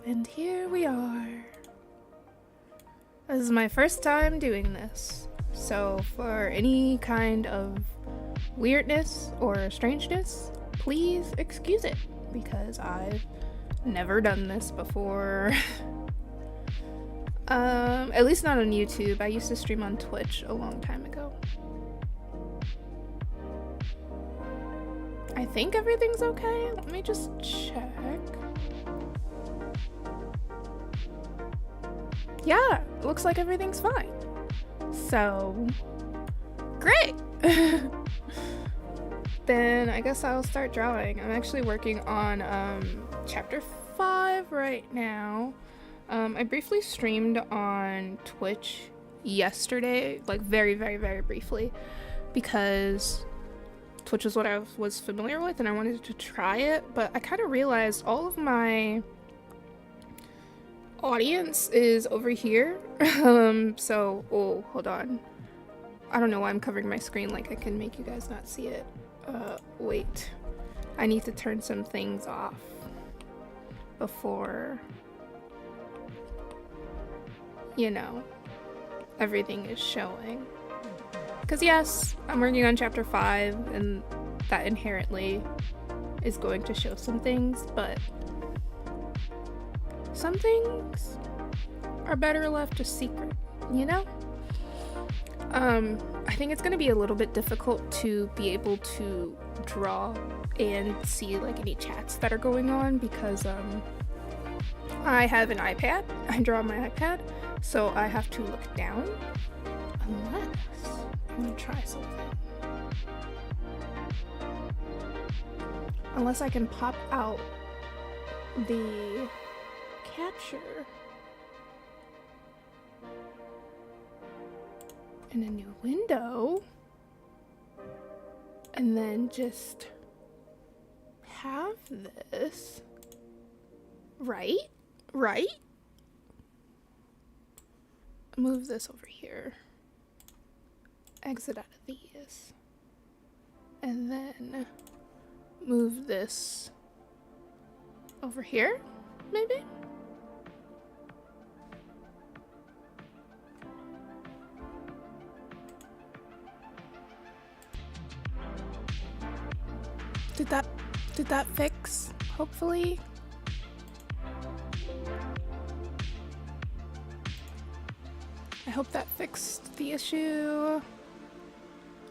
And here we are. This is my first time doing this, so for any kind of weirdness or strangeness, please excuse it, because I've never done this before. At least not on YouTube. I used to stream on Twitch a long time ago. I think everything's okay. Let me just check. Yeah, looks like everything's fine. So, great! Then I guess I'll start drawing. I'm actually working on chapter 5 right now. I briefly streamed on Twitch yesterday, like very briefly, because Twitch was what I was familiar with and I wanted to try it, but I kind of realized all of my audience is over here. Oh, hold on. I don't know why I'm covering my screen like I can make you guys not see it. Wait. I need to turn some things off before, you know, everything is showing. Because yes, I'm working on chapter 5 and that inherently is going to show some things, but some things are better left a secret, you know? I think it's gonna be a little bit difficult to be able to draw and see like any chats that are going on because I have an iPad. I draw on my iPad, so I have to look down unless I'm gonna try something. Unless I can pop out the capture in a new window and then just have this right move this over here, exit out of these, and then move this over here maybe. Did that fix? Hopefully. I hope that fixed the issue.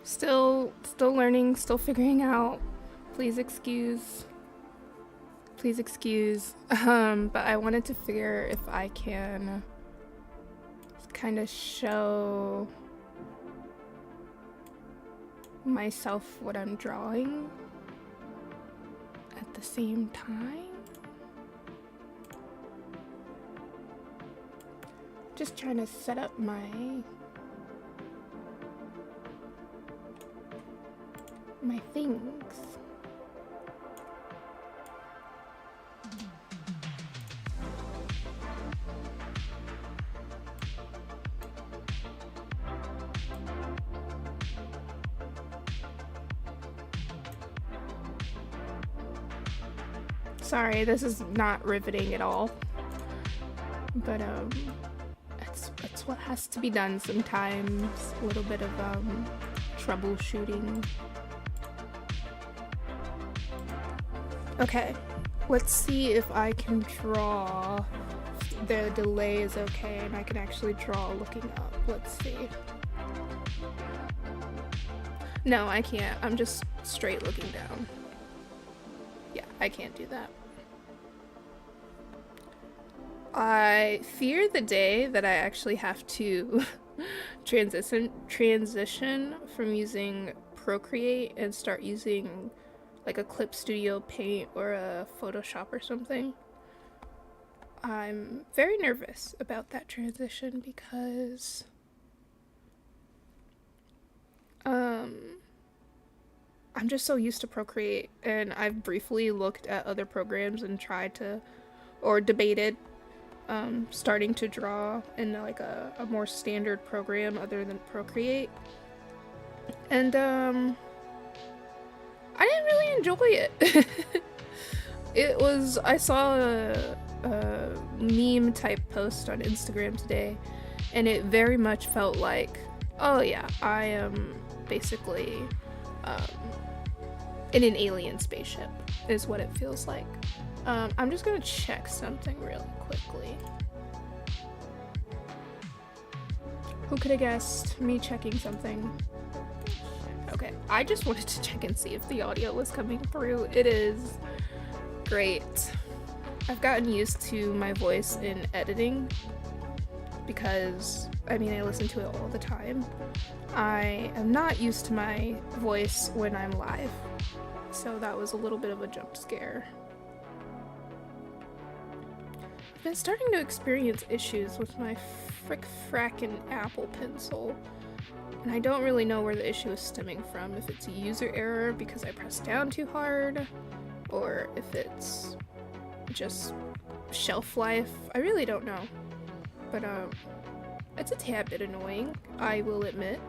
Still learning, still figuring out. Please excuse. Please excuse. But I wanted to figure if I can kind of show myself what I'm drawing at the same time. Just trying to set up my things. Sorry, this is not riveting at all, but that's what has to be done sometimes. A little bit of troubleshooting. Okay, let's see if I can draw. The delay is okay and I can actually draw looking up. Let's see. No, I can't. I'm just straight looking down. Yeah, I can't do that. I fear the day that I actually have to transition from using Procreate and start using like a Clip Studio Paint or a Photoshop or something. I'm very nervous about that transition because I'm just so used to Procreate, and I've briefly looked at other programs and tried to, or debated starting to draw in like a more standard program other than Procreate, and I didn't really enjoy it. I saw meme type post on Instagram today, and it very much felt like, oh yeah, I am basically in an alien spaceship is what it feels like. I'm just gonna check something really quickly. Who could have guessed me checking something? Okay, I just wanted to check and see if the audio was coming through. It is great. I've gotten used to my voice in editing because, I mean, I listen to it all the time. I am not used to my voice when I'm live, so that was a little bit of a jump scare. I've been starting to experience issues with my frackin' Apple Pencil, and I don't really know where the issue is stemming from. If it's a user error because I pressed down too hard, or if it's just shelf life. I really don't know, but it's a tad bit annoying, I will admit.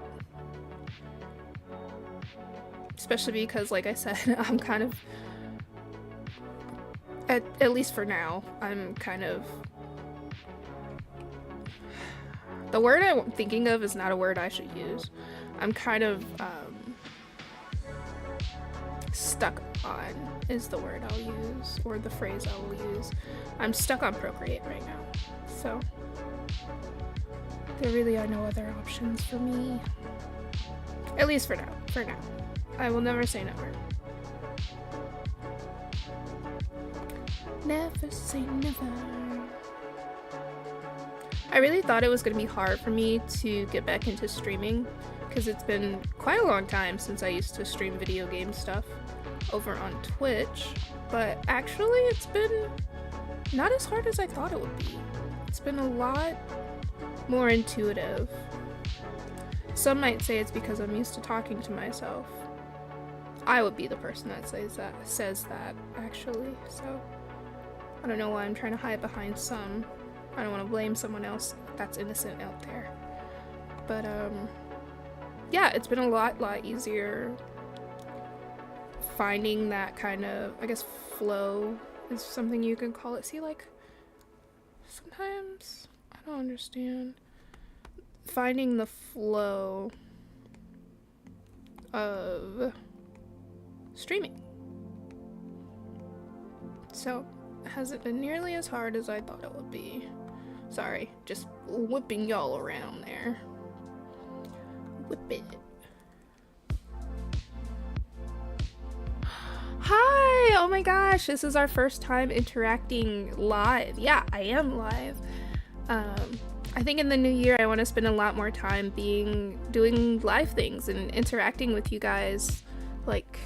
Especially because, like I said, I'm kind of, at least for now, I'm kind of, the word I'm thinking of is not a word I should use. I'm kind of stuck on is the word I'll use, or the phrase I will use. I'm stuck on Procreate right now, so there really are no other options for me. At least for now. For now. I will never say never. Never say never. I really thought it was going to be hard for me to get back into streaming, because it's been quite a long time since I used to stream video game stuff over on Twitch, but actually it's been not as hard as I thought it would be. It's been a lot more intuitive. Some might say it's because I'm used to talking to myself. I would be the person that says that actually, so I don't know why I'm trying to hide behind some. I don't want to blame someone else that's innocent out there. But yeah, it's been a lot easier finding that kind of, I guess, flow is something you can call it. See, like, sometimes I don't understand. Finding the flow of streaming. So, it hasn't been nearly as hard as I thought it would be. Sorry, just whipping y'all around there. Whip it. Hi! Oh my gosh, this is our first time interacting live. Yeah, I am live. I think in the new year I want to spend a lot more time doing live things and interacting with you guys, like,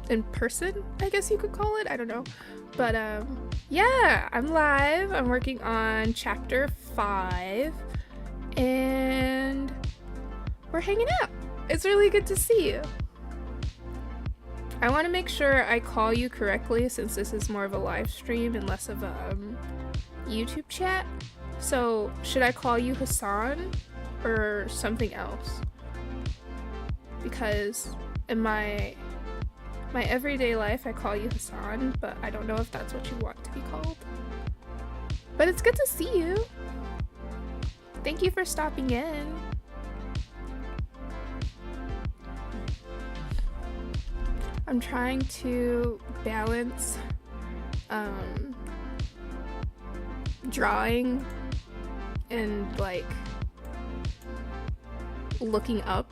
in person, I guess you could call it. I don't know. But yeah, I'm live. I'm working on chapter 5 and we're hanging out. It's really good to see you. I want to make sure I call you correctly since this is more of a live stream and less of a YouTube chat. So should I call you Hassan or something else? Because in my everyday life I call you Hassan, but I don't know if that's what you want to be called. But it's good to see you. Thank you for stopping in. I'm trying to balance drawing and like looking up.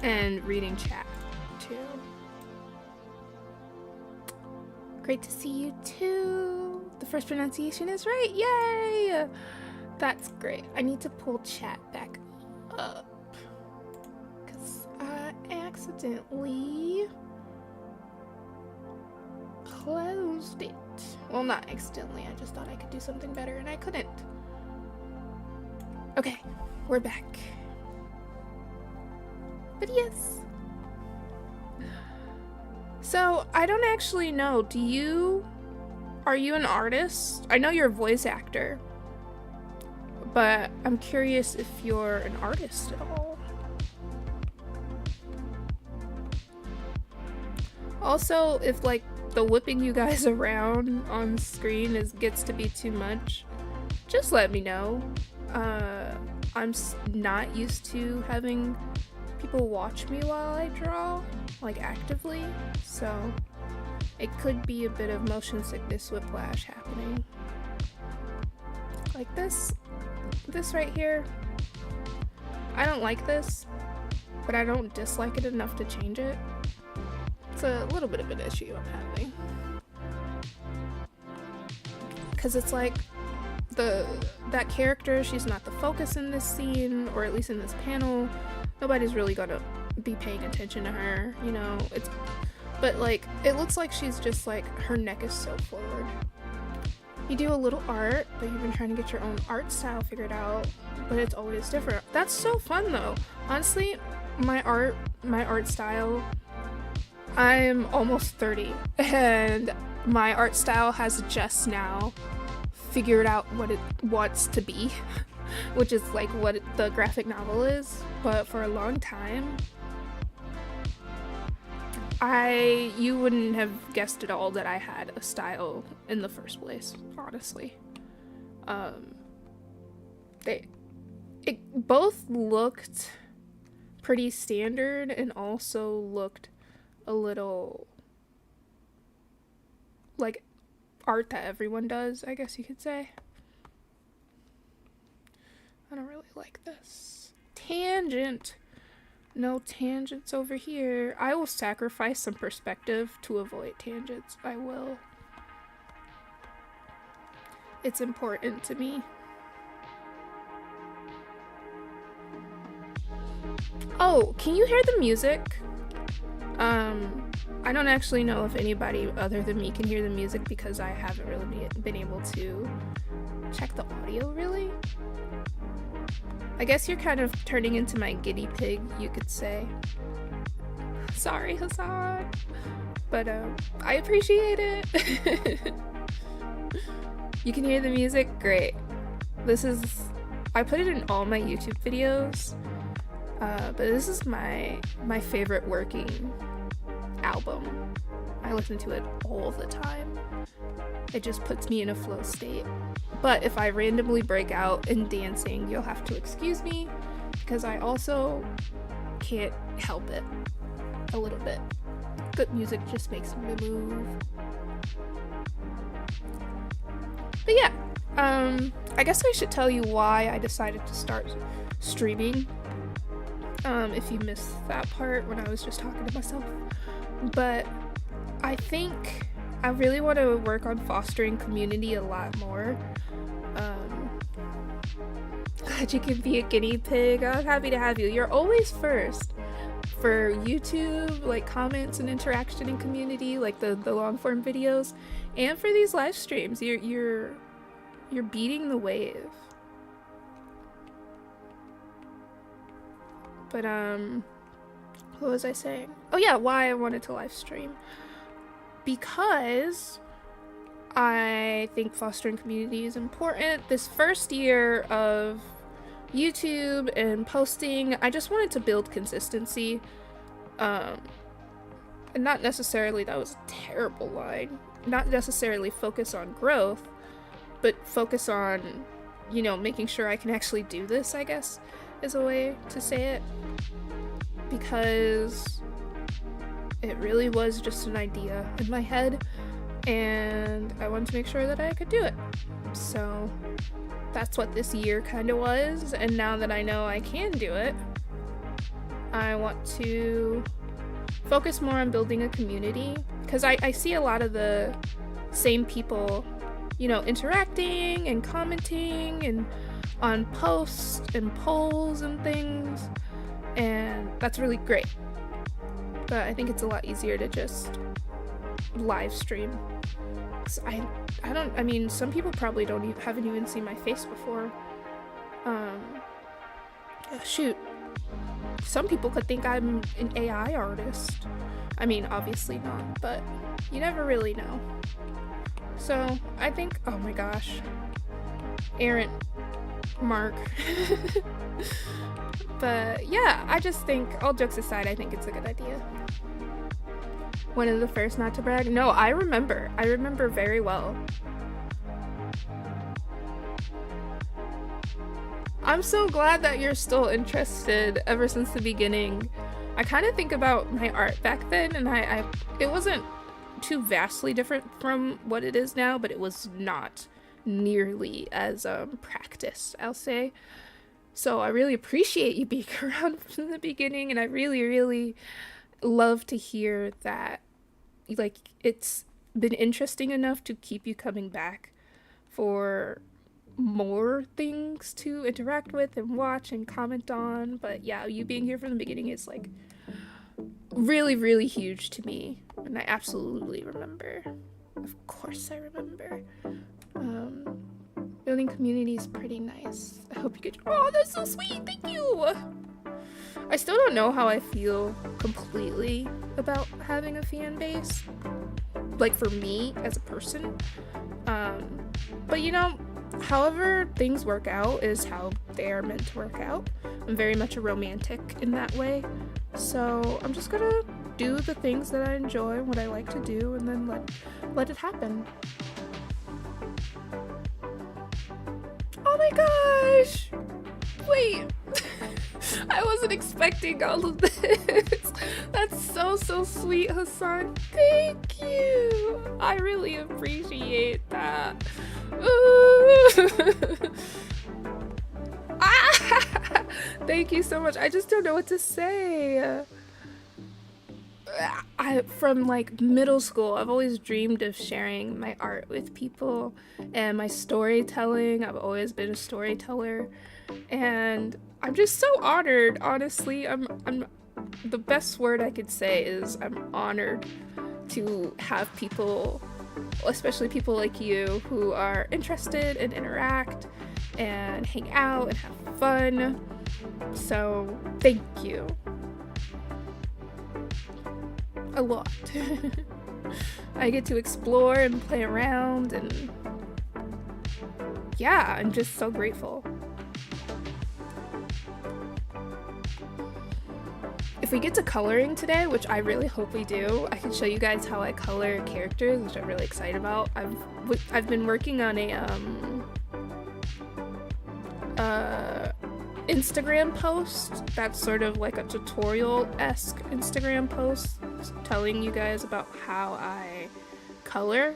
And reading chat too. Great to see you too. The first pronunciation is right. Yay! That's great. I need to pull chat back up because I accidentally closed it. Well, not accidentally. I just thought I could do something better and I couldn't. Okay, we're back. But yes. So, I don't actually know. Are you an artist? I know you're a voice actor. But I'm curious if you're an artist at all. Also, if like the whipping you guys around on screen gets to be too much, just let me know. I'm not used to having people watch me while I draw, like actively, so it could be a bit of motion sickness whiplash happening. Like this right here, I don't like this, but I don't dislike it enough to change it. It's a little bit of an issue I'm having. Because it's like, that character, she's not the focus in this scene, or at least in this panel. Nobody's really gonna be paying attention to her, you know. But like, it looks like she's just like, her neck is so forward. You do a little art, but you've been trying to get your own art style figured out, but it's always different. That's so fun though. Honestly, my art style, I'm almost 30, and my art style has just now figured out what it wants to be, which is like what the graphic novel is. But for a long time, you wouldn't have guessed at all that I had a style in the first place, honestly. It both looked pretty standard and also looked a little like art that everyone does, I guess you could say. I don't really like this. Tangent! No tangents over here. I will sacrifice some perspective to avoid tangents. I will. It's important to me. Oh, can you hear the music? I don't actually know if anybody other than me can hear the music because I haven't really been able to check the audio, really. I guess you're kind of turning into my guinea pig, you could say. Sorry, Hassan. But, I appreciate it. You can hear the music? Great. I put it in all my YouTube videos, but this is my favorite working album. I listen to it all the time. It just puts me in a flow state. But if I randomly break out in dancing, you'll have to excuse me, because I also can't help it a little bit. Good music just makes me move. But yeah, I guess I should tell you why I decided to start streaming, if you missed that part when I was just talking to myself. But I think I really want to work on fostering community a lot more. Glad you can be a guinea pig. I'm happy to have you. You're always first for YouTube, like comments and interaction in community, like the long form videos, and for these live streams. You're beating the wave. But what was I saying? Oh yeah, why I wanted to live stream. Because I think fostering community is important. This first year of YouTube and posting, I just wanted to build consistency. And not necessarily, that was a terrible line. Not necessarily focus on growth, but focus on, you know, making sure I can actually do this, I guess, is a way to say it. Because it really was just an idea in my head, and I wanted to make sure that I could do it. So that's what this year kind of was, and now that I know I can do it, I want to focus more on building a community, because I see a lot of the same people, you know, interacting and commenting and on posts and polls and things, and that's really great. But I think it's a lot easier to just live stream. I mean, some people probably haven't even seen my face before. Shoot. Some people could think I'm an AI artist. I mean, obviously not, but you never really know. So, I think, oh my gosh. Aaron, Mark. But yeah, I just think, all jokes aside, I think it's a good idea. One of the first not to brag? No, I remember. I remember very well. I'm so glad that you're still interested ever since the beginning. I kind of think about my art back then, and it wasn't too vastly different from what it is now, but it was not nearly as practiced, I'll say. So I really appreciate you being around from the beginning, and I really, really love to hear that, like, it's been interesting enough to keep you coming back for more things to interact with and watch and comment on. But yeah, you being here from the beginning is like really, really huge to me, and I absolutely remember. Of course I remember. Building community is pretty nice. I hope you get. Oh, that's so sweet. Thank you. I still don't know how I feel completely about having a fan base, like for me as a person. But you know, however things work out is how they are meant to work out. I'm very much a romantic in that way. So I'm just gonna do the things that I enjoy and what I like to do, and then let it happen. Oh my gosh! Wait! I wasn't expecting all of this. That's so sweet, Hassan. Thank you! I really appreciate that. Ah! Thank you so much. I just don't know what to say. From like middle school, I've always dreamed of sharing my art with people and my storytelling. I've always been a storyteller, and I'm just so honored. Honestly, I'm the best word I could say is I'm honored to have people, especially people like you, who are interested and interact and hang out and have fun. So thank you. A lot. I get to explore and play around, and yeah, I'm just so grateful. If we get to coloring today, which I really hope we do, I can show you guys how I color characters, which I'm really excited about. I've been working on a Instagram post that's sort of like a tutorial-esque Instagram post telling you guys about how I color,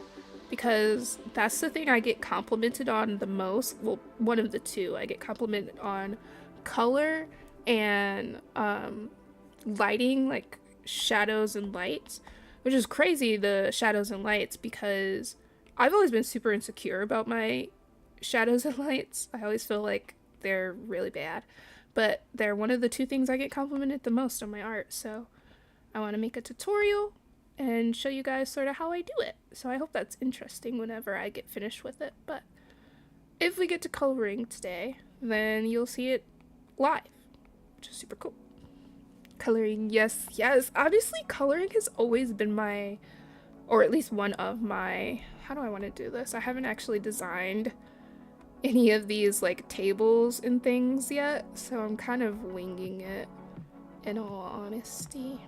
because that's the thing I get complimented on the most. Well, one of the two. I get complimented on color and lighting, like shadows and lights, which is crazy, the shadows and lights, because I've always been super insecure about my shadows and lights. I always feel like they're really bad, but they're one of the two things I get complimented the most on my art. So I want to make a tutorial and show you guys sort of how I do it. So I hope that's interesting whenever I get finished with it. But if we get to coloring today, then you'll see it live, which is super cool. Coloring, yes. Obviously, coloring has always been my, or at least one of my, how do I want to do this? I haven't actually designed any of these like tables and things yet, so I'm kind of winging it, in all honesty.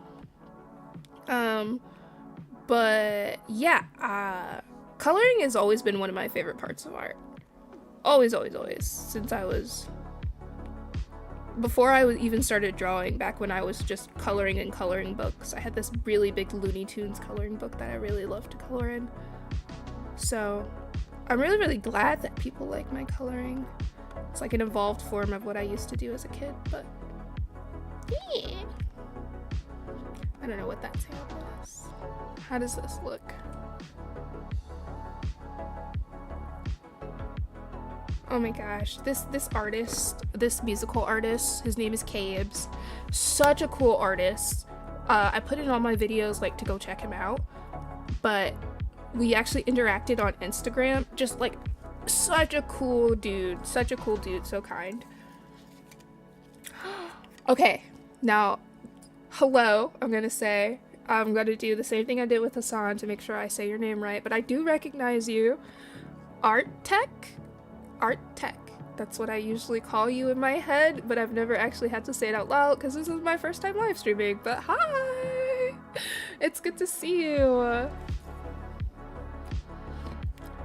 But yeah, coloring has always been one of my favorite parts of art. Always, since I was, before I even started drawing, back when I was just coloring in coloring books. I had this really big Looney Tunes coloring book that I really loved to color in. So I'm really, really glad that people like my coloring. It's like an evolved form of what I used to do as a kid, but yeah. I don't know what that sample is. How does this look? Oh my gosh, this artist, this musical artist, his name is Cabes. Such a cool artist. I put in all my videos like to go check him out, but we actually interacted on Instagram. Just like such a cool dude, so kind. Okay, now, hello, I'm gonna say. I'm gonna do the same thing I did with Hassan to make sure I say your name right, but I do recognize you. Art Tech? That's what I usually call you in my head, but I've never actually had to say it out loud because this is my first time live streaming. But hi! It's good to see you.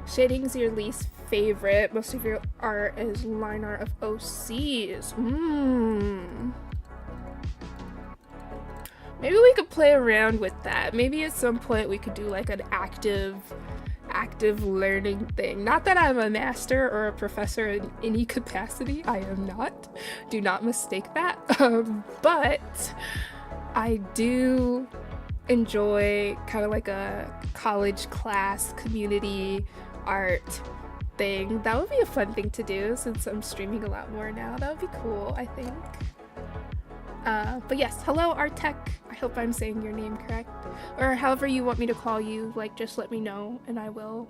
Shading's your least favorite. Most of your art is line art of OCs. Maybe we could play around with that. Maybe at some point we could do like an active learning thing. Not that I'm a master or a professor in any capacity. I am not. Do not mistake that. But I do enjoy kind of like a college class community art thing. That would be a fun thing to do since I'm streaming a lot more now. That would be cool, I think. But yes, hello Artec. I hope I'm saying your name correct. Or however you want me to call you, like just let me know and I will.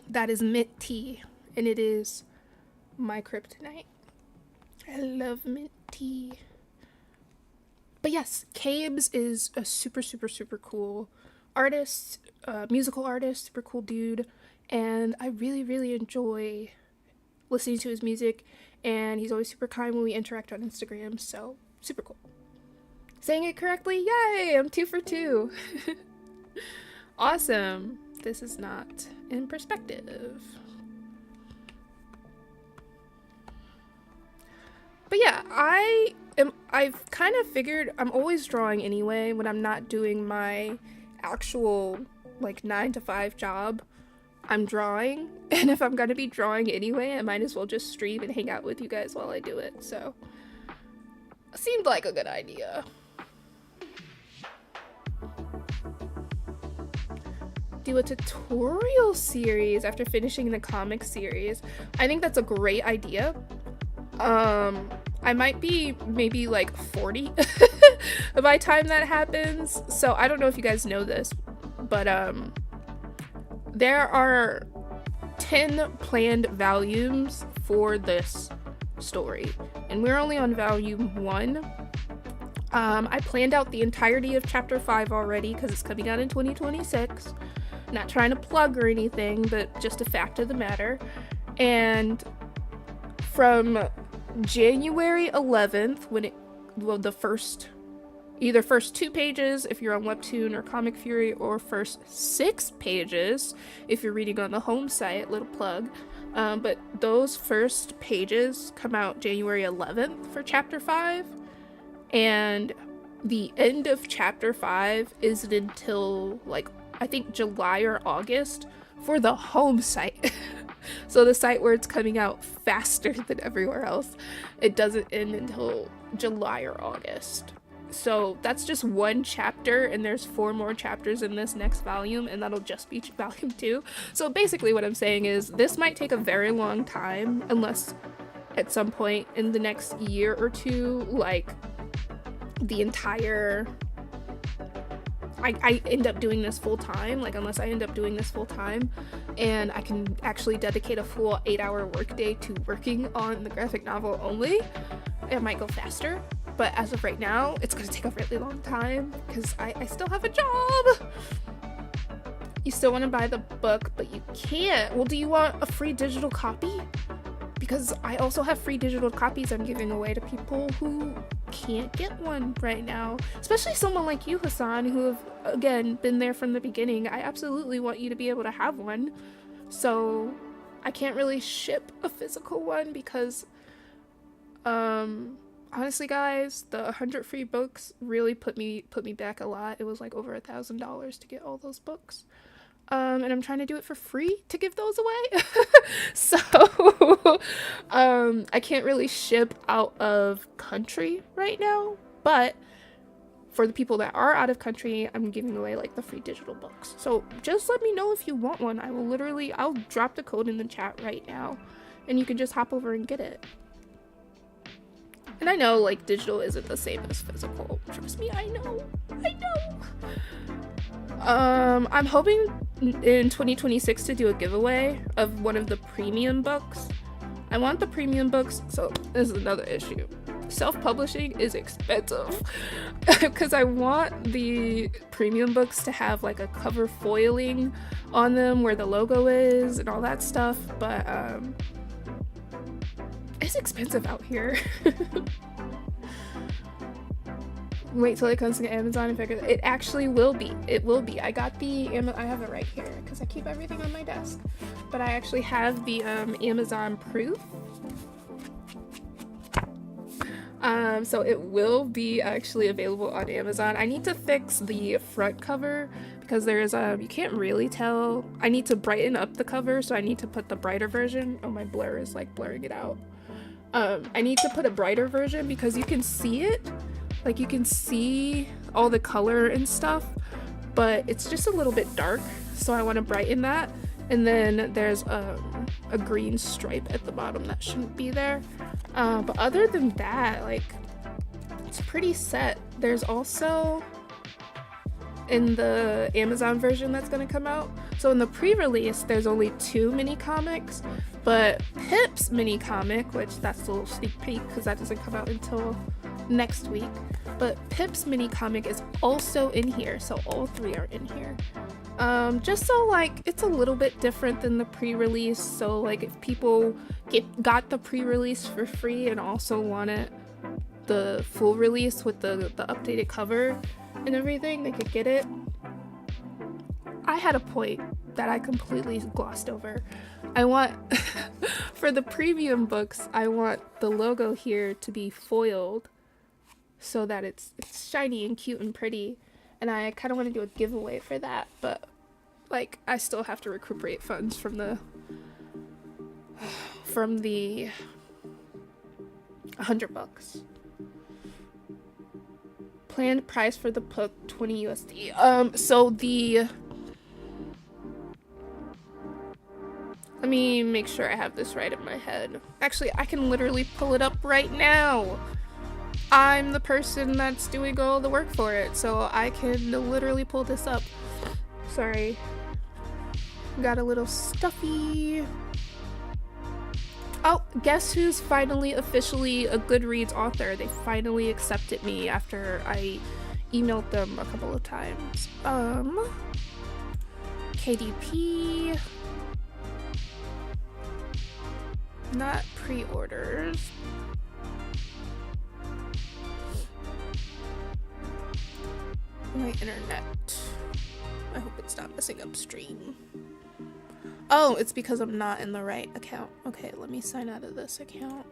That is mint tea, and it is my kryptonite. I love mint tea. But yes, Cabes is a super cool artist, musical artist, super cool dude, and I really enjoy listening to his music, and he's always super kind when we interact on Instagram, so super cool. Saying it correctly, yay! I'm 2 for 2. Awesome. This is not in perspective. But yeah, I've kind of figured I'm always drawing anyway when I'm not doing my actual like 9-to-5 job. I'm drawing, and if I'm gonna be drawing anyway, I might as well just stream and hang out with you guys while I do it, so it seemed like a good idea. Do a tutorial series after finishing the comic series. I think that's a great idea. I might be maybe like 40 by the time that happens, so I don't know if you guys know this, but there are 10 planned volumes for this story, and we're only on volume 1. I planned out the entirety of chapter 5 already because it's coming out in 2026. Not trying to plug or anything, but just a fact of the matter. And from January 11th, when the first 2 pages if you're on Webtoon or Comic Fury, or first 6 pages if you're reading on the home site, little plug, but those first pages come out January 11th for chapter 5, and the end of chapter 5 isn't until like I think July or August for the home site. So the site where it's coming out faster than everywhere else, it doesn't end until July or August. So that's just 1 chapter, and there's 4 more chapters in this next volume, and that'll just be volume 2. So basically what I'm saying is this might take a very long time, unless at some point in the next year or 2, like the entire I end up doing this full time, like unless I end up doing this full time and I can actually dedicate a full 8-hour workday to working on the graphic novel only, it might go faster. But as of right now, it's gonna take a really long time because I still have a job. You still want to buy the book, but you can't. Well, do you want a free digital copy? Because I also have free digital copies I'm giving away to people who can't get one right now. Especially someone like you, Hassan, who have, again, been there from the beginning. I absolutely want you to be able to have one. So I can't really ship a physical one because, honestly, guys, the 100 free books really put me back a lot. It was like over $1,000 to get all those books. And I'm trying to do it for free to give those away. So, I can't really ship out of country right now, but for the people that are out of country, I'm giving away like the free digital books. So just let me know if you want one. I'll drop the code in the chat right now and you can just hop over and get it. And I know like digital isn't the same as physical. Trust me, I know. I'm hoping in 2026 to do a giveaway of one of the premium books. I want the premium books, so this is another issue. Self-publishing is expensive because I want the premium books to have like a cover foiling on them where the logo is and all that stuff, but It's expensive out here. Wait till it comes to Amazon and figure it actually will be. It will be. I got the I have it right here because I keep everything on my desk. But I actually have the Amazon proof. So it will be actually available on Amazon. I need to fix the front cover because there's you can't really tell. I need to brighten up the cover, so I need to put the brighter version. Oh, my blur is like blurring it out. I need to put a brighter version because you can see it. Like, you can see all the color and stuff, but it's just a little bit dark, so I want to brighten that. And then there's a green stripe at the bottom that shouldn't be there. But other than that, like, it's pretty set. There's also, in the Amazon version that's going to come out, so in the pre-release, there's only 2 mini comics, but Pip's mini comic, which that's a little sneak peek because that doesn't come out until next week, but Pip's mini comic is also in here, so all 3 are in here. Just so like it's a little bit different than the pre-release, so like if people got the pre-release for free and also wanted the full release with the updated cover and everything, they could get it. I had a point that I completely glossed over. I want for the premium books, I want the logo here to be foiled so that it's shiny and cute and pretty, and I kind of want to do a giveaway for that, but like I still have to recuperate funds from the 100 bucks. Planned price for the book 20 USD. So the let me make sure I have this right in my head. Actually, I can literally pull it up right now. I'm the person that's doing all the work for it, so I can literally pull this up. Sorry. Got a little stuffy. Oh, guess who's finally officially a Goodreads author? They finally accepted me after I emailed them a couple of times. KDP. Not pre-orders. My internet. I hope it's not messing up stream. Oh, it's because I'm not in the right account. Okay, let me sign out of this account.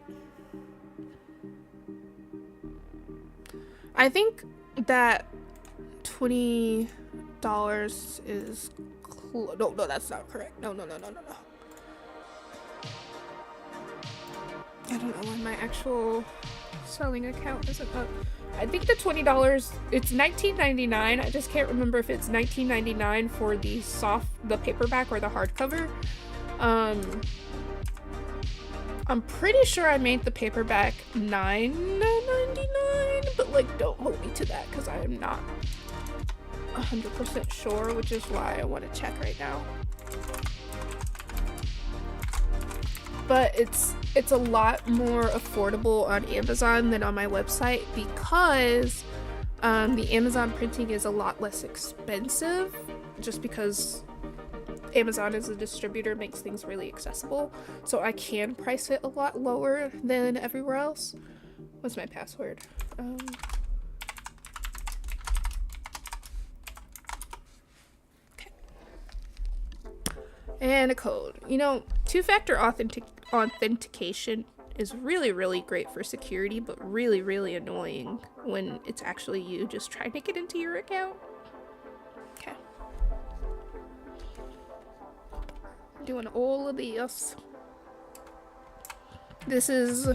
I think that $20 is no, that's not correct. No. I don't know why my actual selling account isn't up. I think the $20, it's $19.99. I just can't remember if it's $19.99 for the paperback or the hardcover. I'm pretty sure I made the paperback $9.99, but like don't hold me to that because I am not 100% sure, which is why I want to check right now. But it's a lot more affordable on Amazon than on my website because the Amazon printing is a lot less expensive, just because Amazon as a distributor makes things really accessible, so I can price it a lot lower than everywhere else. What's my password? Okay. And a code. You know, two-factor authentication is really great for security, but really annoying when it's actually you just trying to get into your account. Okay. Doing all of these. This is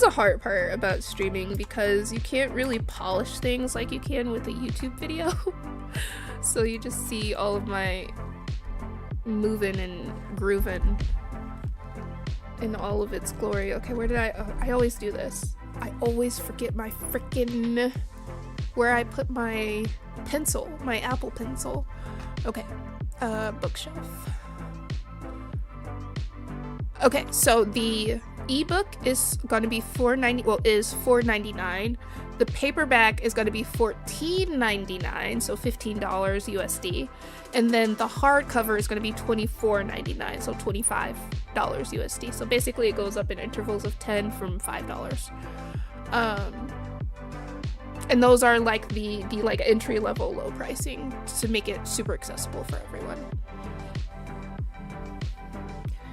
a hard part about streaming because you can't really polish things like you can with a YouTube video. So you just see all of my moving and grooving in all of its glory. Okay, where did I always do this. I always forget my freaking where I put my pencil, my Apple Pencil. Okay, bookshelf. Okay, so the ebook is gonna be $4.99. The paperback is gonna be $14.99, so $15 USD, and then the hardcover is gonna be $24.99, so $25 USD. So basically, it goes up in intervals of 10 from $5. And those are like the like entry level low pricing to make it super accessible for everyone.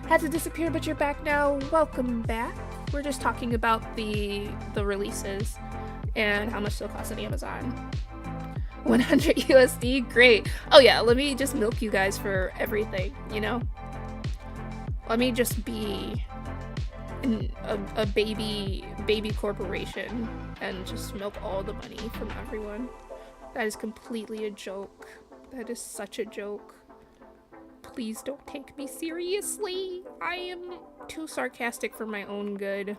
Had to disappear, but you're back now. Welcome back. We're just talking about the releases and how much they'll cost on Amazon. 100 USD, great. Oh yeah, let me just milk you guys for everything, you know? Let me just be a baby corporation and just milk all the money from everyone. That is completely a joke. That is such a joke. Please don't take me seriously. I am too sarcastic for my own good.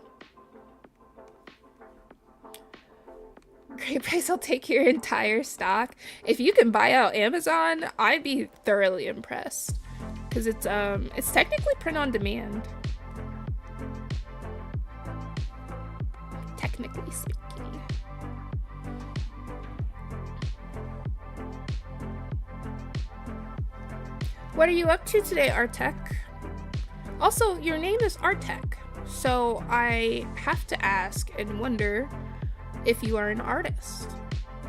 Great price, I'll take your entire stock. If you can buy out Amazon, I'd be thoroughly impressed. Because it's technically print on demand. Technically speaking. What are you up to today, Artek? Also, your name is Artek, so I have to ask and wonder if you are an artist.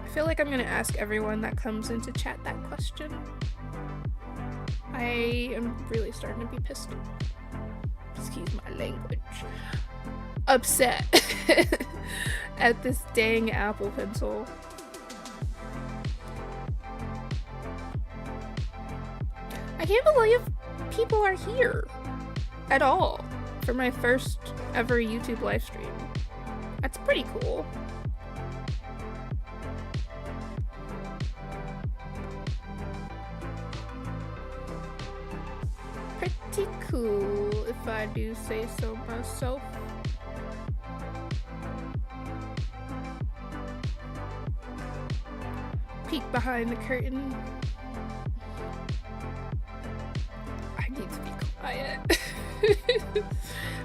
I feel like I'm gonna ask everyone that comes into chat that question. I am really starting to be pissed. Excuse my language. Upset at this dang Apple Pencil. I can't believe people are here at all for my first ever YouTube live stream. That's pretty cool. Pretty cool, if I do say so myself. Peek behind the curtain. I need to be quiet.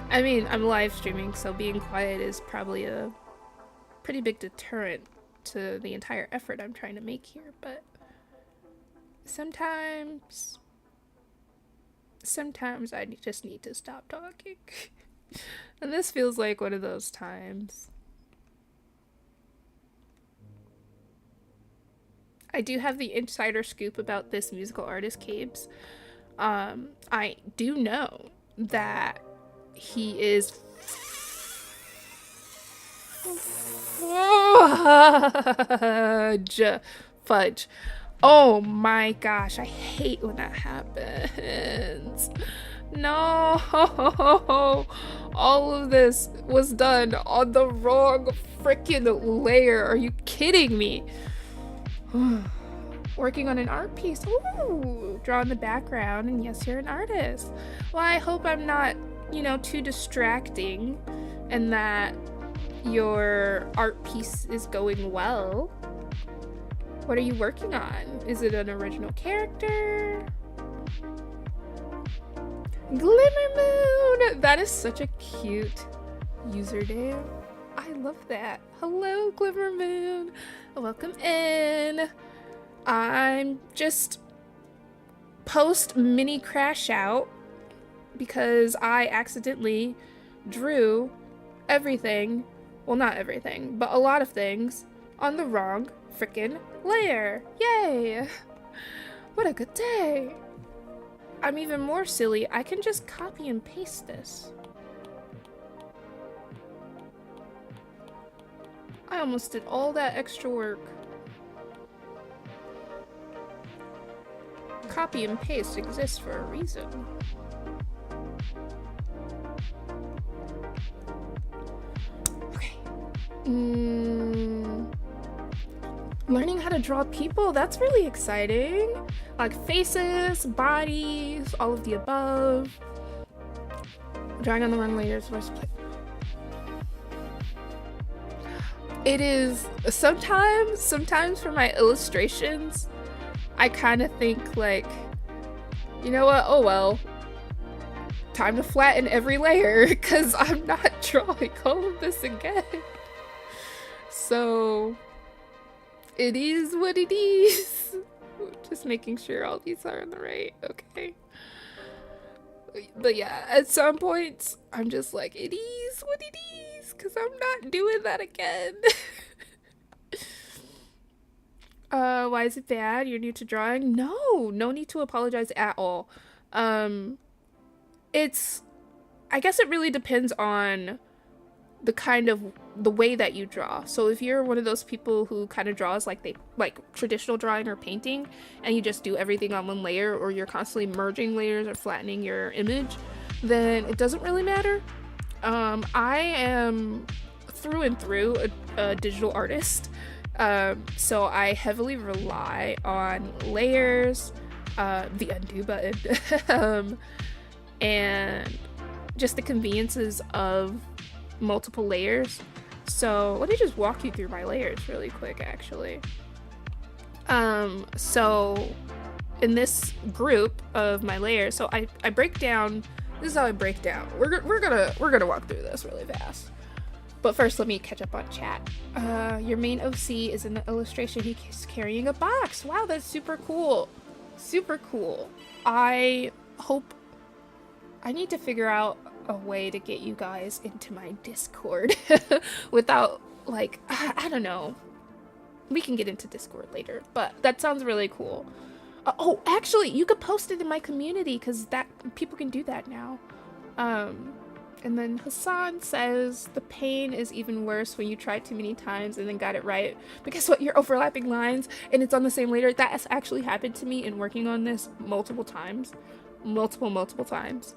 I mean, I'm live streaming, so being quiet is probably a pretty big deterrent to the entire effort I'm trying to make here, but sometimes I just need to stop talking. And this feels like one of those times. I do have the insider scoop about this musical artist, Cabes. I do know that he is fudge. Oh my gosh, I hate when that happens. No, all of this was done on the wrong freaking layer. Are you kidding me? Working on an art piece. Ooh, draw in the background, and yes, you're an artist. Well, I hope I'm not, too distracting, and that your art piece is going well. What are you working on? Is it an original character? Glimmer Moon! That is such a cute username. I love that. Hello, Glimmer Moon. Welcome in. I'm just post mini crash out because I accidentally drew everything, well, not everything, but a lot of things on the wrong frickin' layer. Yay! What a good day. I'm even more silly. I can just copy and paste this. I almost did all that extra work. Copy and paste exists for a reason. Okay. Learning how to draw people, that's really exciting. Like faces, bodies, all of the above. Drawing on the wrong layers versus play. It is sometimes for my illustrations, I kind of think like, you know what, oh well. time to flatten every layer because I'm not drawing all of this again. So it is what it is. Just making sure all these are in the right. Okay. But yeah, at some points I'm just like, it is what it is, because I'm not doing that again. Why is it bad? You're new to drawing? No need to apologize at all. It's, I guess it really depends on the way that you draw. So if you're one of those people who kind of draws like traditional drawing or painting, and you just do everything on one layer, or you're constantly merging layers or flattening your image, then it doesn't really matter. I am through and through a digital artist, so I heavily rely on layers, the undo button, and just the conveniences of multiple layers. So let me just walk you through my layers really quick, actually. So in this group of my layers, so I break down, this is how I break down. We're gonna walk through this really fast. But first, let me catch up on chat. Your main OC is in the illustration. He's carrying a box. Wow, that's super cool. Super cool. I hope, I need to figure out a way to get you guys into my Discord without, like, I don't know. We can get into Discord later, but that sounds really cool. Oh, actually, you could post it in my community, because that people can do that now. And then Hassan says the pain is even worse when you try too many times and then got it right, because what, you're overlapping lines and it's on the same layer. That has actually happened to me in working on this multiple times. Multiple times.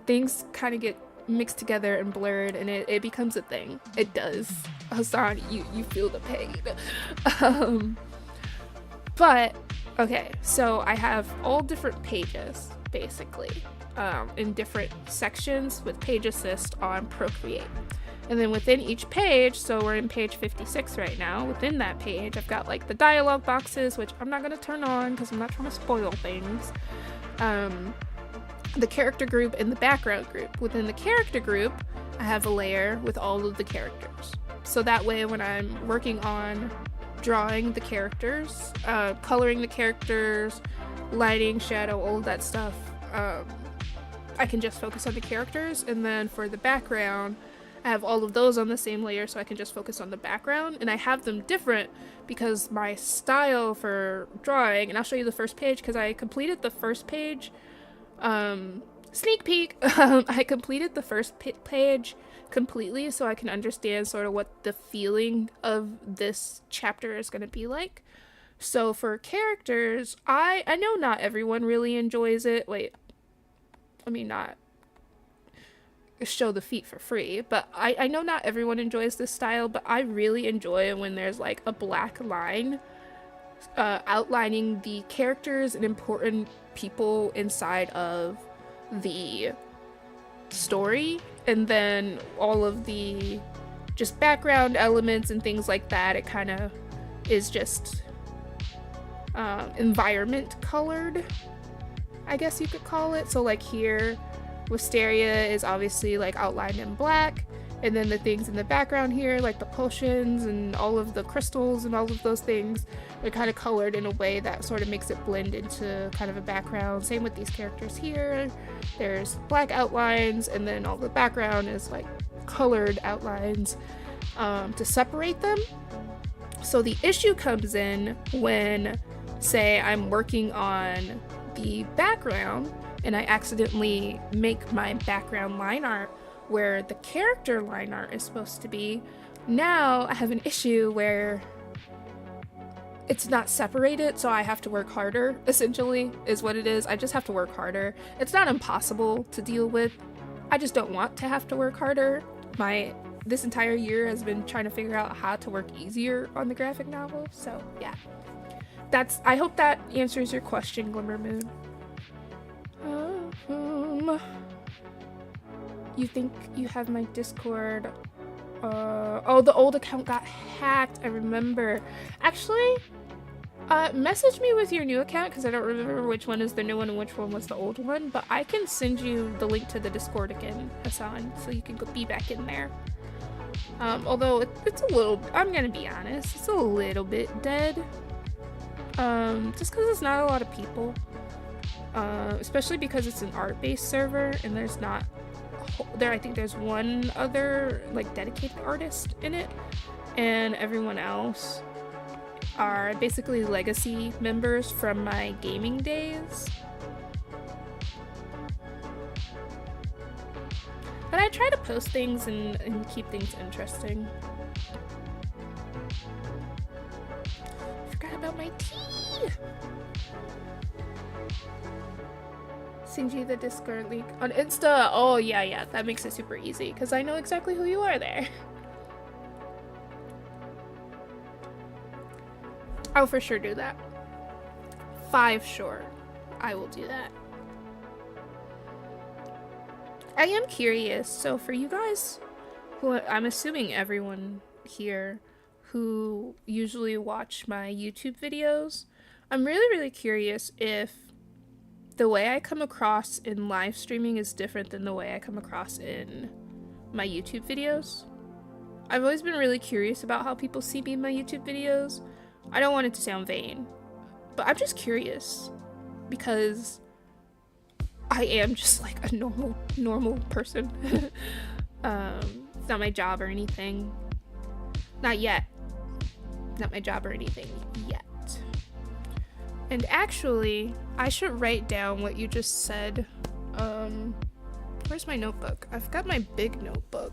Things kind of get mixed together and blurred, and it becomes a thing. It does. Hassan, you feel the pain. But okay, so I have all different pages basically, in different sections with page assist on Procreate. And then within each page, so we're in page 56 right now, within that page I've got like the dialogue boxes, which I'm not going to turn on because I'm not trying to spoil things. The character group and the background group. Within the character group, I have a layer with all of the characters. So that way when I'm working on drawing the characters, coloring the characters, lighting, shadow, all of that stuff, I can just focus on the characters. And then for the background, I have all of those on the same layer, so I can just focus on the background. And I have them different because my style for drawing, and I'll show you the first page because I completed the first page. Sneak peek! I completed the first page completely so I can understand sort of what the feeling of this chapter is going to be like. So for characters, I know not everyone really enjoys it. Wait, let me not show the feet for free, but I know not everyone enjoys this style, but I really enjoy it when there's like a black line outlining the characters and important people inside of the story, and then all of the just background elements and things like that. It kind of is just environment colored, I guess you could call it. So like here, Wisteria is obviously like outlined in black, and then the things in the background here, like the potions and all of the crystals and all of those things, they're kind of colored in a way that sort of makes it blend into kind of a background. Same with these characters here. There's black outlines, and then all the background is like colored outlines to separate them. So the issue comes in when, say, I'm working on the background and I accidentally make my background line art where the character line art is supposed to be. Now I have an issue where it's not separated, so I have to work harder, essentially, is what it is. I just have to work harder. It's not impossible to deal with. I just don't want to have to work harder. This entire year has been trying to figure out how to work easier on the graphic novel, so yeah. I hope that answers your question, Glimmer Moon. You think you have my Discord? Oh, the old account got hacked, I remember. Actually, Message me with your new account because I don't remember which one is the new one and which one was the old one, but I can send you the link to the Discord again, Hassan, so you can go be back in there. Although it's a little, I'm gonna be honest, it's a little bit dead. Just because there's not a lot of people. Especially because it's an art-based server and there's not, I think there's one other, like, dedicated artist in it, and everyone else are basically legacy members from my gaming days. But I try to post things and keep things interesting. Forgot about my tea! Send you the Discord link on Insta. Oh yeah, that makes it super easy because I know exactly who you are there. I'll for sure do that. 5 sure. I will do that. I am curious, so for you guys, who I'm assuming everyone here who usually watch my YouTube videos, I'm really curious if the way I come across in live streaming is different than the way I come across in my YouTube videos. I've always been really curious about how people see me in my YouTube videos. I don't want it to sound vain, but I'm just curious because I am just like a normal person. It's not my job or anything. Not yet. Not my job or anything yet. And actually, I should write down what you just said. Where's my notebook? I've got my big notebook.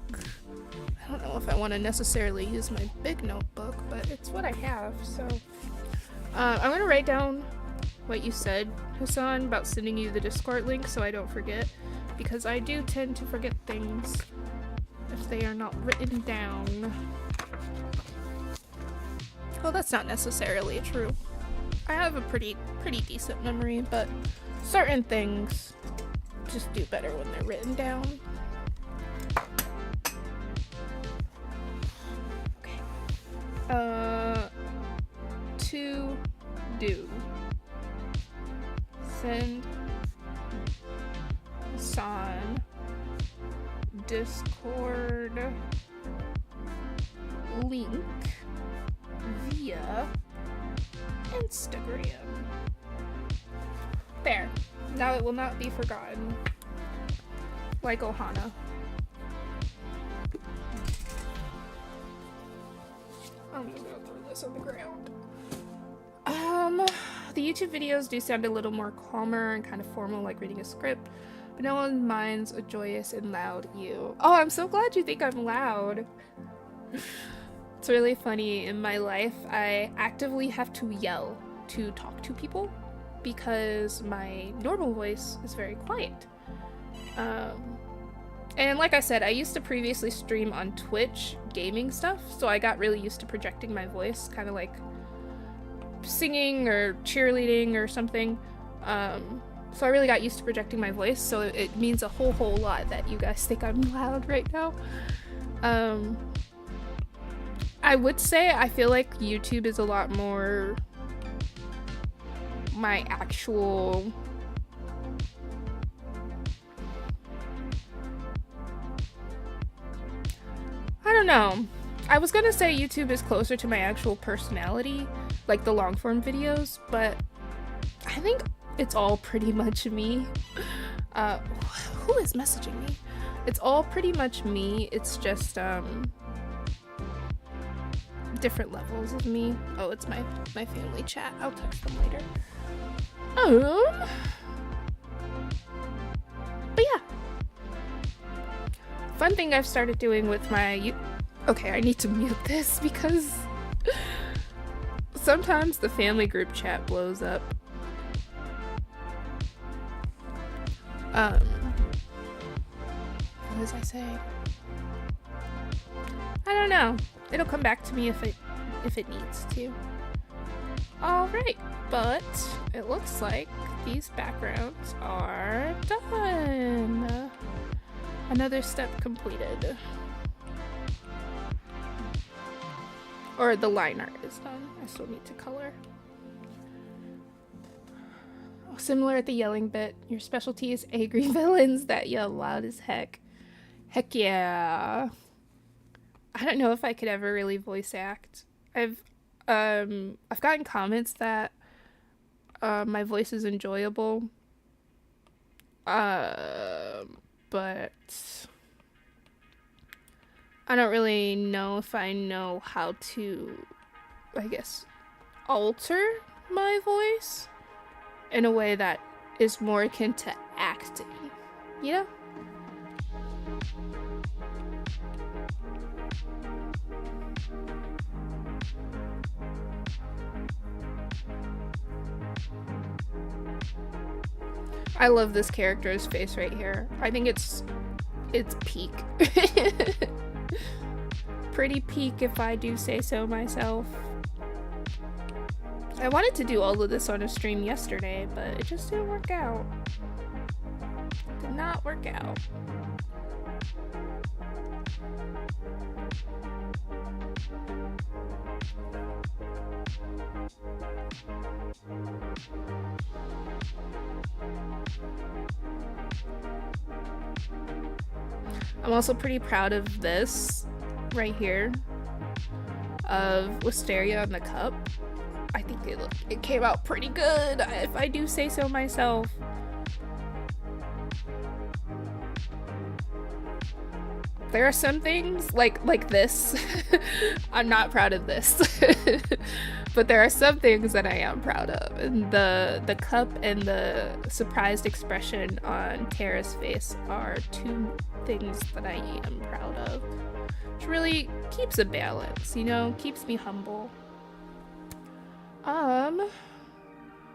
I don't know if I want to necessarily use my big notebook, but it's what I have, so. I'm gonna write down what you said, Hassan, about sending you the Discord link so I don't forget, because I do tend to forget things if they are not written down. Well, that's not necessarily true. I have a pretty decent memory, but certain things just do better when they're written down. Okay. To do. Send Hassan Discord link via Instagram. There. Now it will not be forgotten. Like Ohana. I'm just gonna throw this on the ground. The YouTube videos do sound a little more calmer and kind of formal, like reading a script, but no one minds a joyous and loud you. Oh, I'm so glad you think I'm loud. It's really funny. In my life, I actively have to yell to talk to people because my normal voice is very quiet. And like I said, I used to previously stream on Twitch gaming stuff, so I got really used to projecting my voice, kind of like singing or cheerleading or something. So I really got used to projecting my voice, so it means a whole lot that you guys think I'm loud right now. I would say I feel like YouTube is a lot more my actual I don't know. I was gonna say YouTube is closer to my actual personality, like the long form videos, but I think it's all pretty much me. Who is messaging me? It's all pretty much me. It's just different levels of me. Oh, it's my family chat. I'll text them later. But yeah. Fun thing I've started doing with my okay, I need to mute this because sometimes the family group chat blows up. What was I saying? I don't know. It'll come back to me if it needs to. Alright, but it looks like these backgrounds are done. Another step completed. Or the line art is done. I still need to color. Similar at the yelling bit. Your specialty is angry villains that yell loud as heck. Heck yeah. I don't know if I could ever really voice act. I've gotten comments that my voice is enjoyable. But I don't really know if I know how to, I guess, alter my voice in a way that is more akin to acting, you know? I love this character's face right here. I think it's peak. Pretty peak if I do say so myself. I wanted to do all of this on a stream yesterday, but it just didn't work out. Did not work out. I'm also pretty proud of this right here of Wisteria on the cup. I think it came out pretty good, if I do say so myself. There are some things like this. I'm not proud of this. But there are some things that I am proud of. And the cup and the surprised expression on Tara's face are two things that I am proud of. Which really keeps a balance, you know, keeps me humble.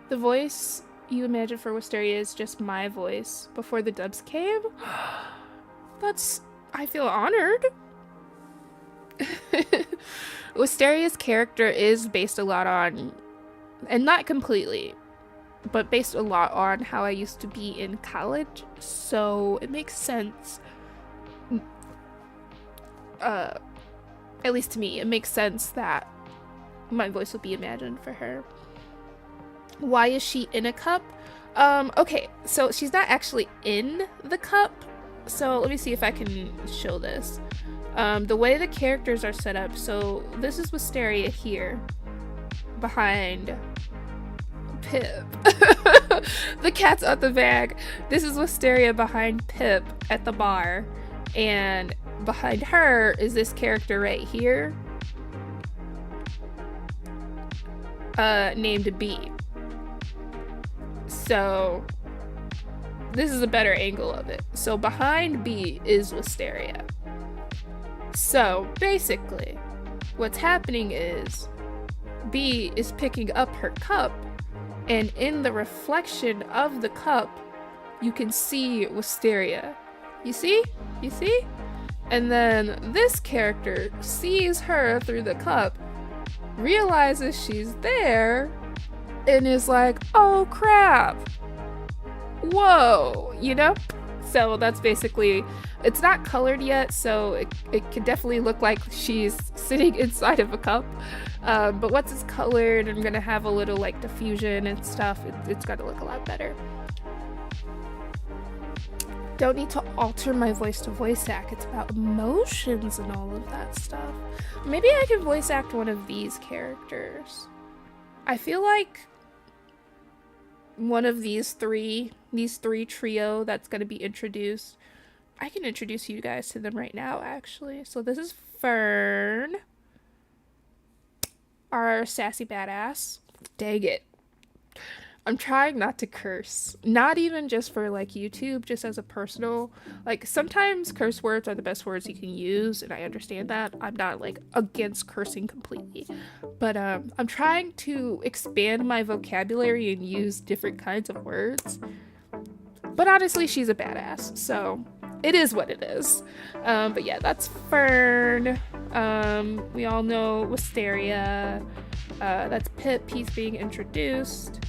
The voice you imagine for Wisteria is just my voice before the dubs came. I feel honored. Wisteria's character is based a lot on, and not completely, but based a lot on how I used to be in college, so it makes sense. At least to me, it makes sense that my voice would be imagined for her. Why is she in a cup? Okay, so she's not actually in the cup. So let me see if I can show this. The way the characters are set up, so this is Wisteria here, behind Pip. The cat's out the bag. This is Wisteria behind Pip at the bar, and behind her is this character right here, named B. So this is a better angle of it. So behind B is Wisteria. So basically what's happening is B is picking up her cup, and in the reflection of the cup you can see Wisteria. You see? You see? And then this character sees her through the cup, realizes she's there, and is like, oh crap, whoa, you know? So that's basically, it's not colored yet, so it can definitely look like she's sitting inside of a cup. But once it's colored and gonna have a little like diffusion and stuff, it's gonna look a lot better. Don't need to alter my voice to voice act. It's about emotions and all of that stuff. Maybe I can voice act one of these characters. I feel like one of these three trio that's going to be introduced, I can introduce you guys to them right now, actually. So this is Fern, our sassy badass. Dang it. I'm trying not to curse. Not even just for like YouTube, just as a personal, like sometimes curse words are the best words you can use, and I understand that. I'm not like against cursing completely, but I'm trying to expand my vocabulary and use different kinds of words. But honestly, she's a badass, so it is what it is. But yeah, that's Fern. We all know Wisteria. That's Pip. He's being introduced.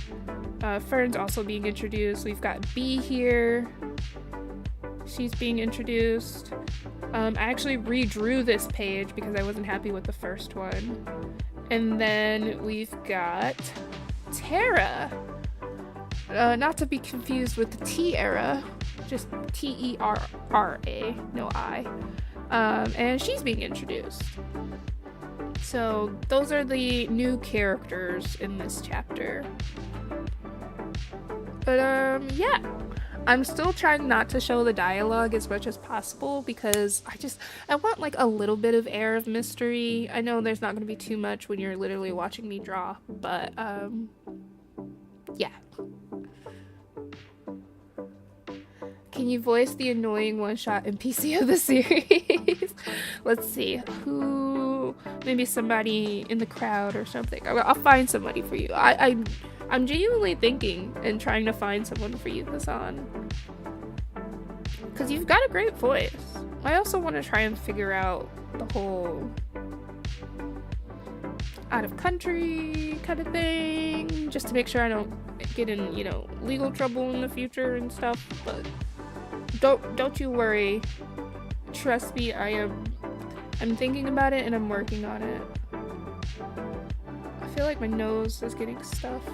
Fern's also being introduced. We've got B here. She's being introduced. I actually redrew this page because I wasn't happy with the first one. And then we've got Tara. Not to be confused with the T-era, just T-E-R-R-A, no I. And she's being introduced. So those are the new characters in this chapter. But yeah, I'm still trying not to show the dialogue as much as possible because I want like a little bit of air of mystery. I know there's not going to be too much when you're literally watching me draw, but yeah. Can you voice the annoying one-shot NPC of the series? Let's see. Who? Maybe somebody in the crowd or something. I'll find somebody for you. I'm genuinely thinking and trying to find someone for you, Hassan. Because you've got a great voice. I also want to try and figure out the whole out-of-country kind of thing. Just to make sure I don't get in, you know, legal trouble in the future and stuff. But don't you worry. Trust me, I'm thinking about it and I'm working on it. I feel like my nose is getting stuffed.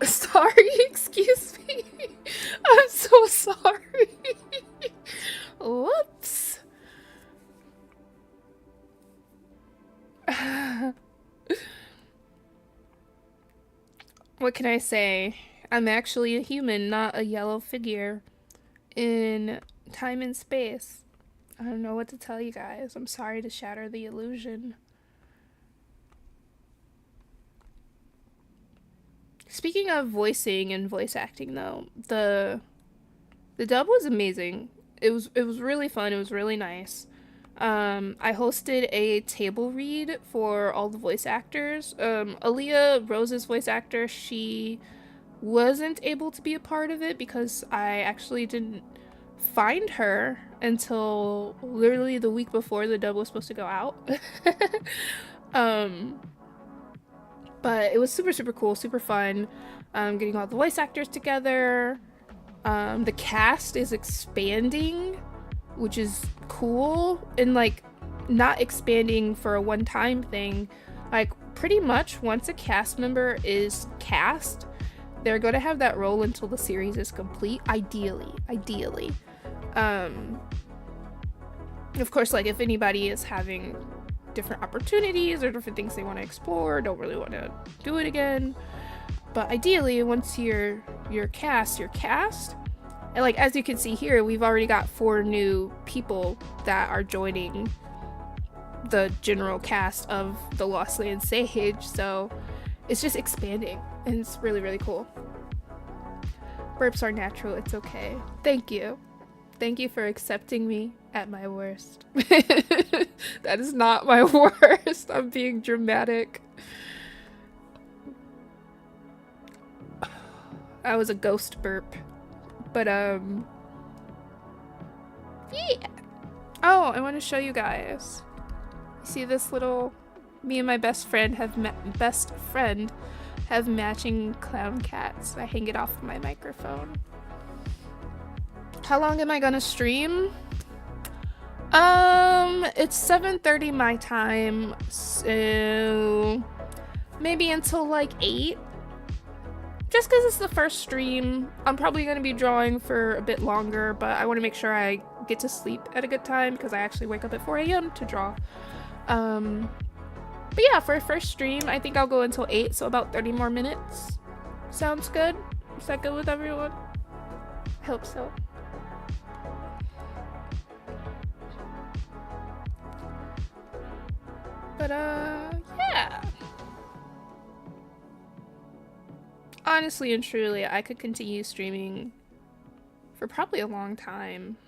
Sorry, excuse me. I'm so sorry. Whoops. What can I say? I'm actually a human, not a yellow figure in time and space. I don't know what to tell you guys. I'm sorry to shatter the illusion. Speaking of voicing and voice acting though, the dub was amazing. It was really fun. It was really nice. I hosted a table read for all the voice actors. Aaliyah, Rose's voice actor, she wasn't able to be a part of it because I actually didn't find her until literally the week before the dub was supposed to go out. But it was super cool, super fun. Getting all the voice actors together. The cast is expanding, which is cool, and like not expanding for a one-time thing. Like pretty much once a cast member is cast, they're going to have that role until the series is complete, ideally. Of course, like if anybody is having different opportunities or different things they want to explore, don't really want to do it again, but ideally once you're cast, and like as you can see here, we've already got 4 new people that are joining the general cast of the Lost Land Sage, so it's just expanding and it's really cool. Burps are natural, it's okay. Thank you for accepting me at my worst. That is not my worst. I'm being dramatic. That was a ghost burp. But yeah. Oh, I want to show you guys. You see this little, me and my best friend have matching clown cats. I hang it off my microphone. How long am I gonna stream? It's 7:30 my time, so maybe until like 8. Just because it's the first stream, I'm probably gonna be drawing for a bit longer, but I want to make sure I get to sleep at a good time because I actually wake up at 4 a.m. to draw. But yeah, for a first stream, I think I'll go until 8, so about 30 more minutes. Sounds good? Is that good with everyone? I hope so. But yeah. Honestly and truly, I could continue streaming for probably a long time.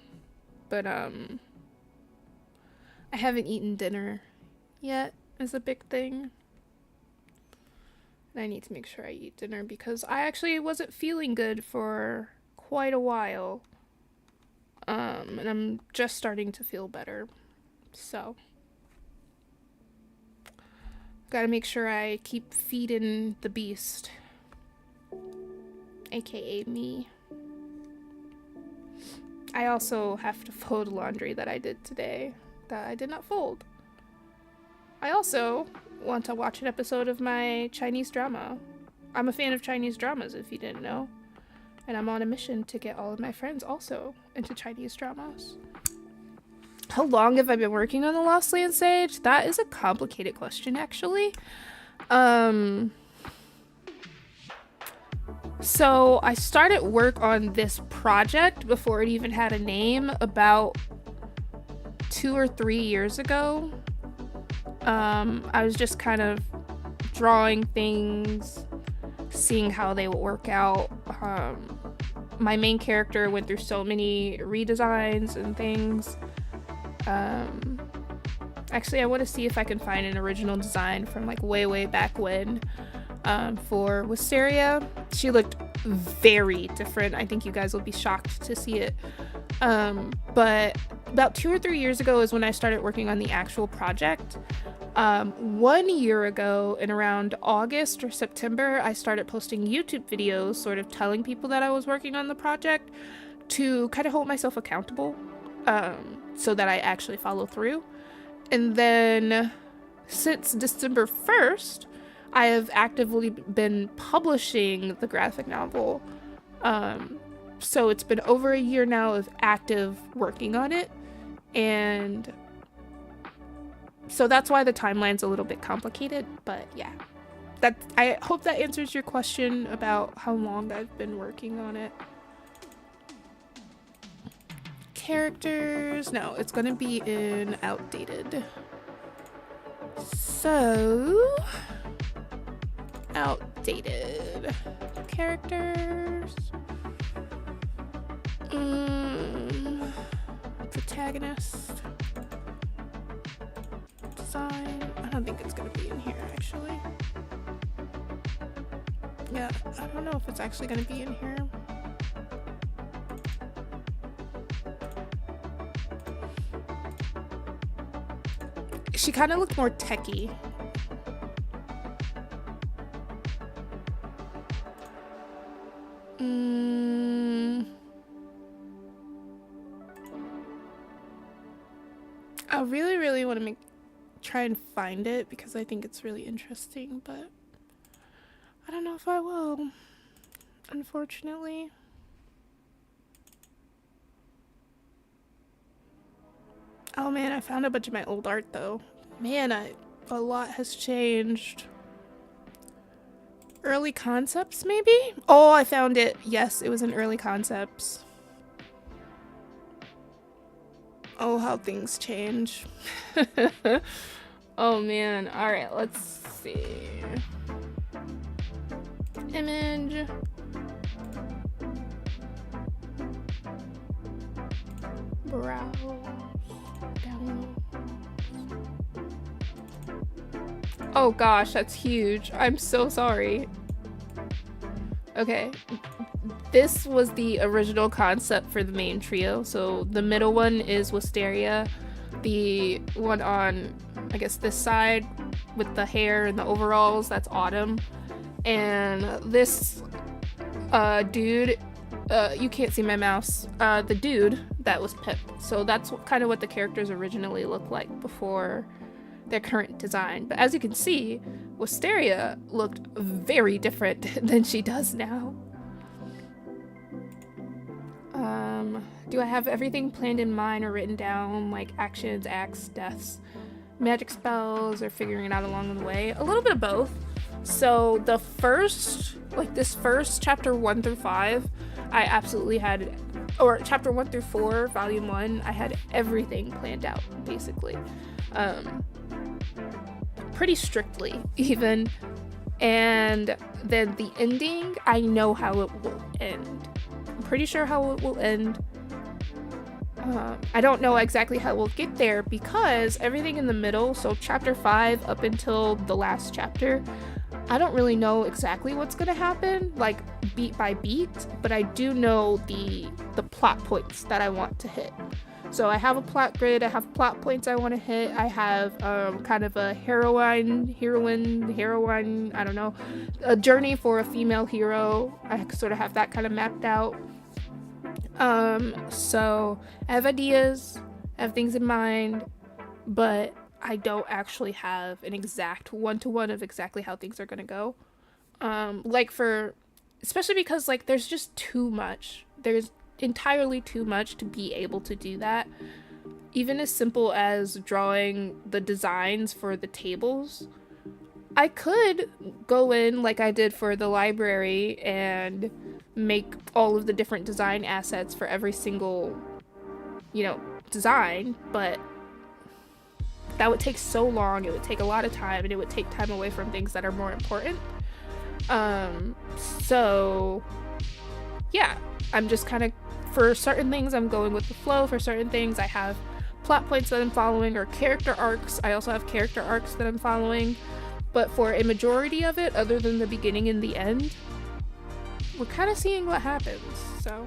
But I haven't eaten dinner yet is a big thing. And I need to make sure I eat dinner because I actually wasn't feeling good for quite a while. And I'm just starting to feel better. So gotta make sure I keep feeding the beast, aka me. I also have to fold laundry that I did today that I did not fold. I also want to watch an episode of my Chinese drama. I'm a fan of Chinese dramas, if you didn't know. And I'm on a mission to get all of my friends also into Chinese dramas. How long have I been working on The Lost Land Sage? That is a complicated question, actually. So I started work on this project before it even had a name about 2 or 3 years ago. I was just kind of drawing things, seeing how they would work out. My main character went through so many redesigns and things. Actually, I want to see if I can find an original design from like way back when. For Wisteria, she looked very different. I think you guys will be shocked to see it. But about 2 or 3 years ago is when I started working on the actual project. 1 year ago, in around August or September, I started posting YouTube videos, sort of telling people that I was working on the project to kind of hold myself accountable, so that I actually follow through. And then since December 1st, I have actively been publishing the graphic novel. So it's been over a year now of active working on it. And so that's why the timeline's a little bit complicated, but yeah. I hope that answers your question about how long I've been working on it. Characters, no, it's gonna be in outdated. So outdated characters. Protagonist design. I don't think it's gonna be in here actually. Yeah, I don't know if it's actually gonna be in here. She kind of looked more techie. I really want to try and find it because I think it's really interesting, but I don't know if I will, unfortunately. Oh man, I found a bunch of my old art though. Man, a lot has changed. Early concepts, maybe? Oh, I found it. Yes, it was in early concepts. Oh, how things change. Oh man. Alright, let's see. Image. Browse. Download. Oh gosh, that's huge. I'm so sorry. Okay. This was the original concept for the main trio. So the middle one is Wisteria. The one on, I guess, this side with the hair and the overalls, that's Autumn. And this dude, you can't see my mouse, the dude, that was Pip. So that's kind of what the characters originally looked like before their current design. But as you can see, Wisteria looked very different than she does now. Do I have everything planned in mind or written down, like actions, acts, deaths, magic spells, or figuring it out along the way? A little bit of both. So the first, like this first chapter 1 through 5, I absolutely had, or chapter 1 through 4, volume 1, I had everything planned out, basically. Pretty strictly, even. And then the ending, I know how it will end. I'm pretty sure how it will end. I don't know exactly how we'll get there because everything in the middle, so chapter 5 up until the last chapter, I don't really know exactly what's gonna happen, like beat by beat, but I do know the plot points that I want to hit. So I have a plot grid, I have plot points I want to hit, I have kind of a heroine, I don't know, a journey for a female hero. I sort of have that kind of mapped out. So I have ideas, I have things in mind, but I don't actually have an exact one-to-one of exactly how things are gonna go. Like for, especially because like there's just too much. There's entirely too much to be able to do that. Even as simple as drawing the designs for the tables, I could go in like I did for the library and make all of the different design assets for every single, design, but that would take so long, it would take a lot of time, and it would take time away from things that are more important. So yeah, I'm just kind of, for certain things I'm going with the flow, for certain things I have plot points that I'm following, or character arcs. I also have character arcs that I'm following, but for a majority of it, other than the beginning and the end, we're kind of seeing what happens. So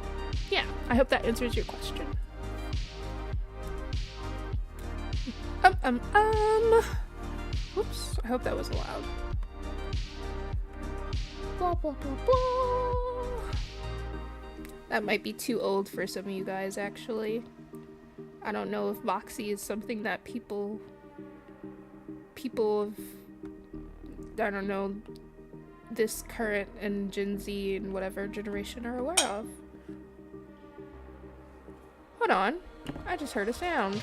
yeah, I hope that answers your question. Whoops, I hope that was allowed. Blah, blah, blah, blah. That might be too old for some of you guys, actually. I don't know if Voxy is something that people of, I don't know, this current and Gen Z and whatever generation are aware of. Hold on, I just heard a sound.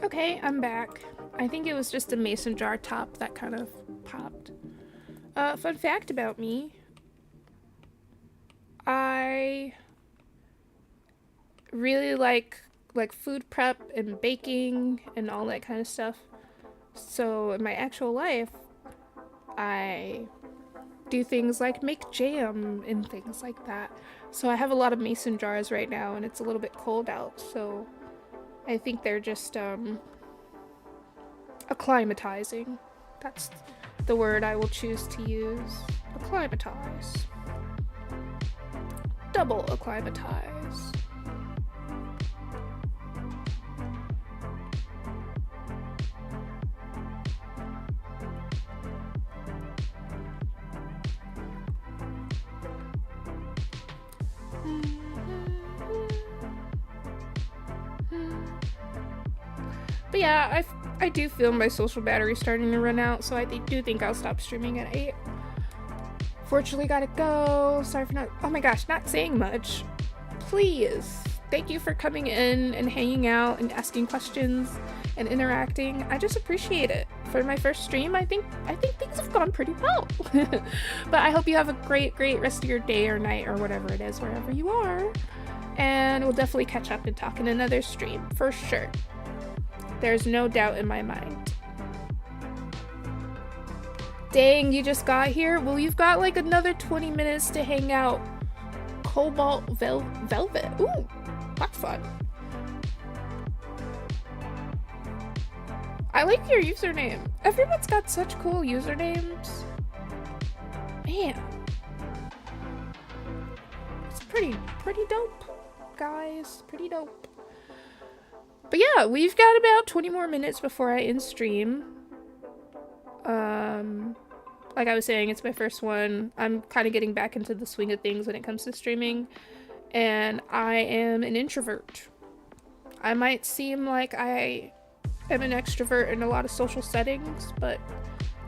Okay, I'm back. I think it was just a mason jar top that kind of popped. Fun fact about me. I really like food prep and baking and all that kind of stuff. So in my actual life, I do things like make jam and things like that. So I have a lot of mason jars right now, and it's a little bit cold out, so I think they're just acclimatizing. That's the word I will choose to use. Acclimatize. Double acclimatize. But yeah, I do feel my social battery starting to run out, so I do think I'll stop streaming at 8. Fortunately, gotta go. Sorry for not, oh my gosh, not saying much. Please, thank you for coming in and hanging out and asking questions and interacting. I just appreciate it. For my first stream, I think things have gone pretty well. But I hope you have a great rest of your day or night or whatever it is, wherever you are. And we'll definitely catch up and talk in another stream, for sure. There's no doubt in my mind. Dang, you just got here? Well, you've got like another 20 minutes to hang out. Cobalt Velvet. Ooh, that's fun. I like your username. Everyone's got such cool usernames. Man. It's pretty dope, guys. Pretty dope. But yeah, we've got about 20 more minutes before I end stream. Like I was saying, it's my first one. I'm kind of getting back into the swing of things when it comes to streaming. And I am an introvert. I might seem like I am an extrovert in a lot of social settings, but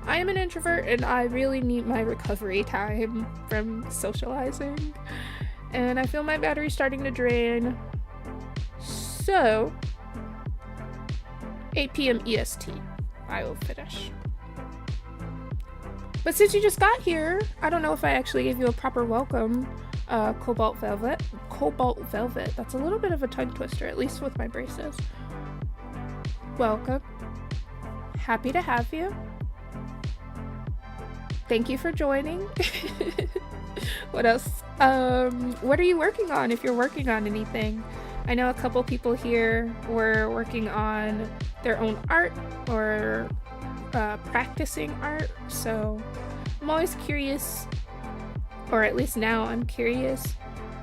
I am an introvert and I really need my recovery time from socializing. And I feel my battery starting to drain. So 8 p.m. EST, I will finish. But since you just got here, I don't know if I actually gave you a proper welcome, Cobalt Velvet. cobalt velvet. That's a little bit of a tongue twister, at least with my braces. Welcome. Happy to have you. Thank you for joining. What else? What are you working on if you're working on anything? I know a couple people here were working on their own art or practicing art, so I'm always curious, or at least now I'm curious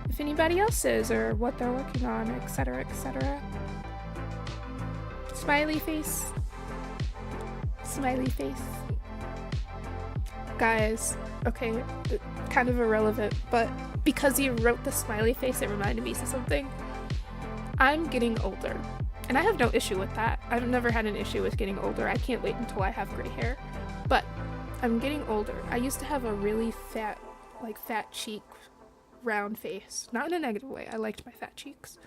if anybody else is or what they're working on, etc., etc. Smiley face. Smiley face. Guys, okay, kind of irrelevant, but because you wrote the smiley face, it reminded me of something. I'm getting older, and I have no issue with that. I've never had an issue with getting older. I can't wait until I have gray hair, but I'm getting older. I used to have a really fat cheek, round face. Not in a negative way. I liked my fat cheeks.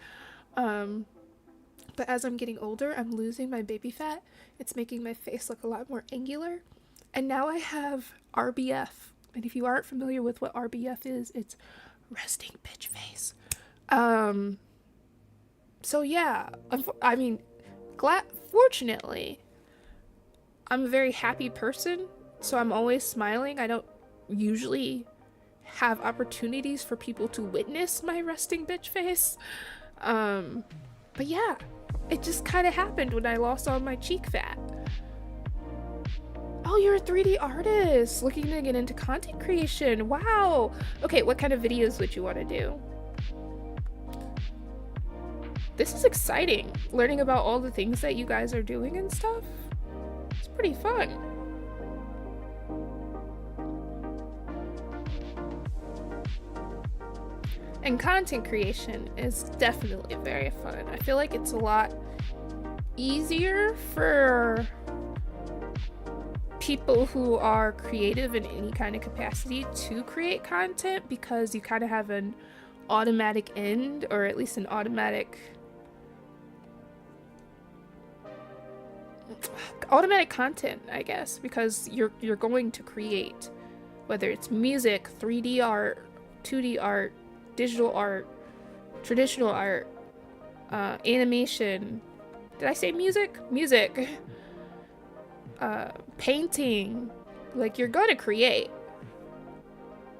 But as I'm getting older, I'm losing my baby fat. It's making my face look a lot more angular. And now I have RBF. And if you aren't familiar with what RBF is, it's resting bitch face. So yeah, I mean, fortunately, I'm a very happy person, so I'm always smiling. I don't usually have opportunities for people to witness my resting bitch face. But yeah, it just kind of happened when I lost all my cheek fat. Oh, you're a 3D artist looking to get into content creation. Wow. Okay, what kind of videos would you want to do? This is exciting, learning about all the things that you guys are doing and stuff. It's pretty fun. And content creation is definitely very fun. I feel like it's a lot easier for people who are creative in any kind of capacity to create content, because you kind of have an automatic end, or at least an automatic content, I guess, because you're going to create, whether it's music, 3D art, 2D art, digital art, traditional art, animation. Did I say music? Music. Painting. Like, you're going to create.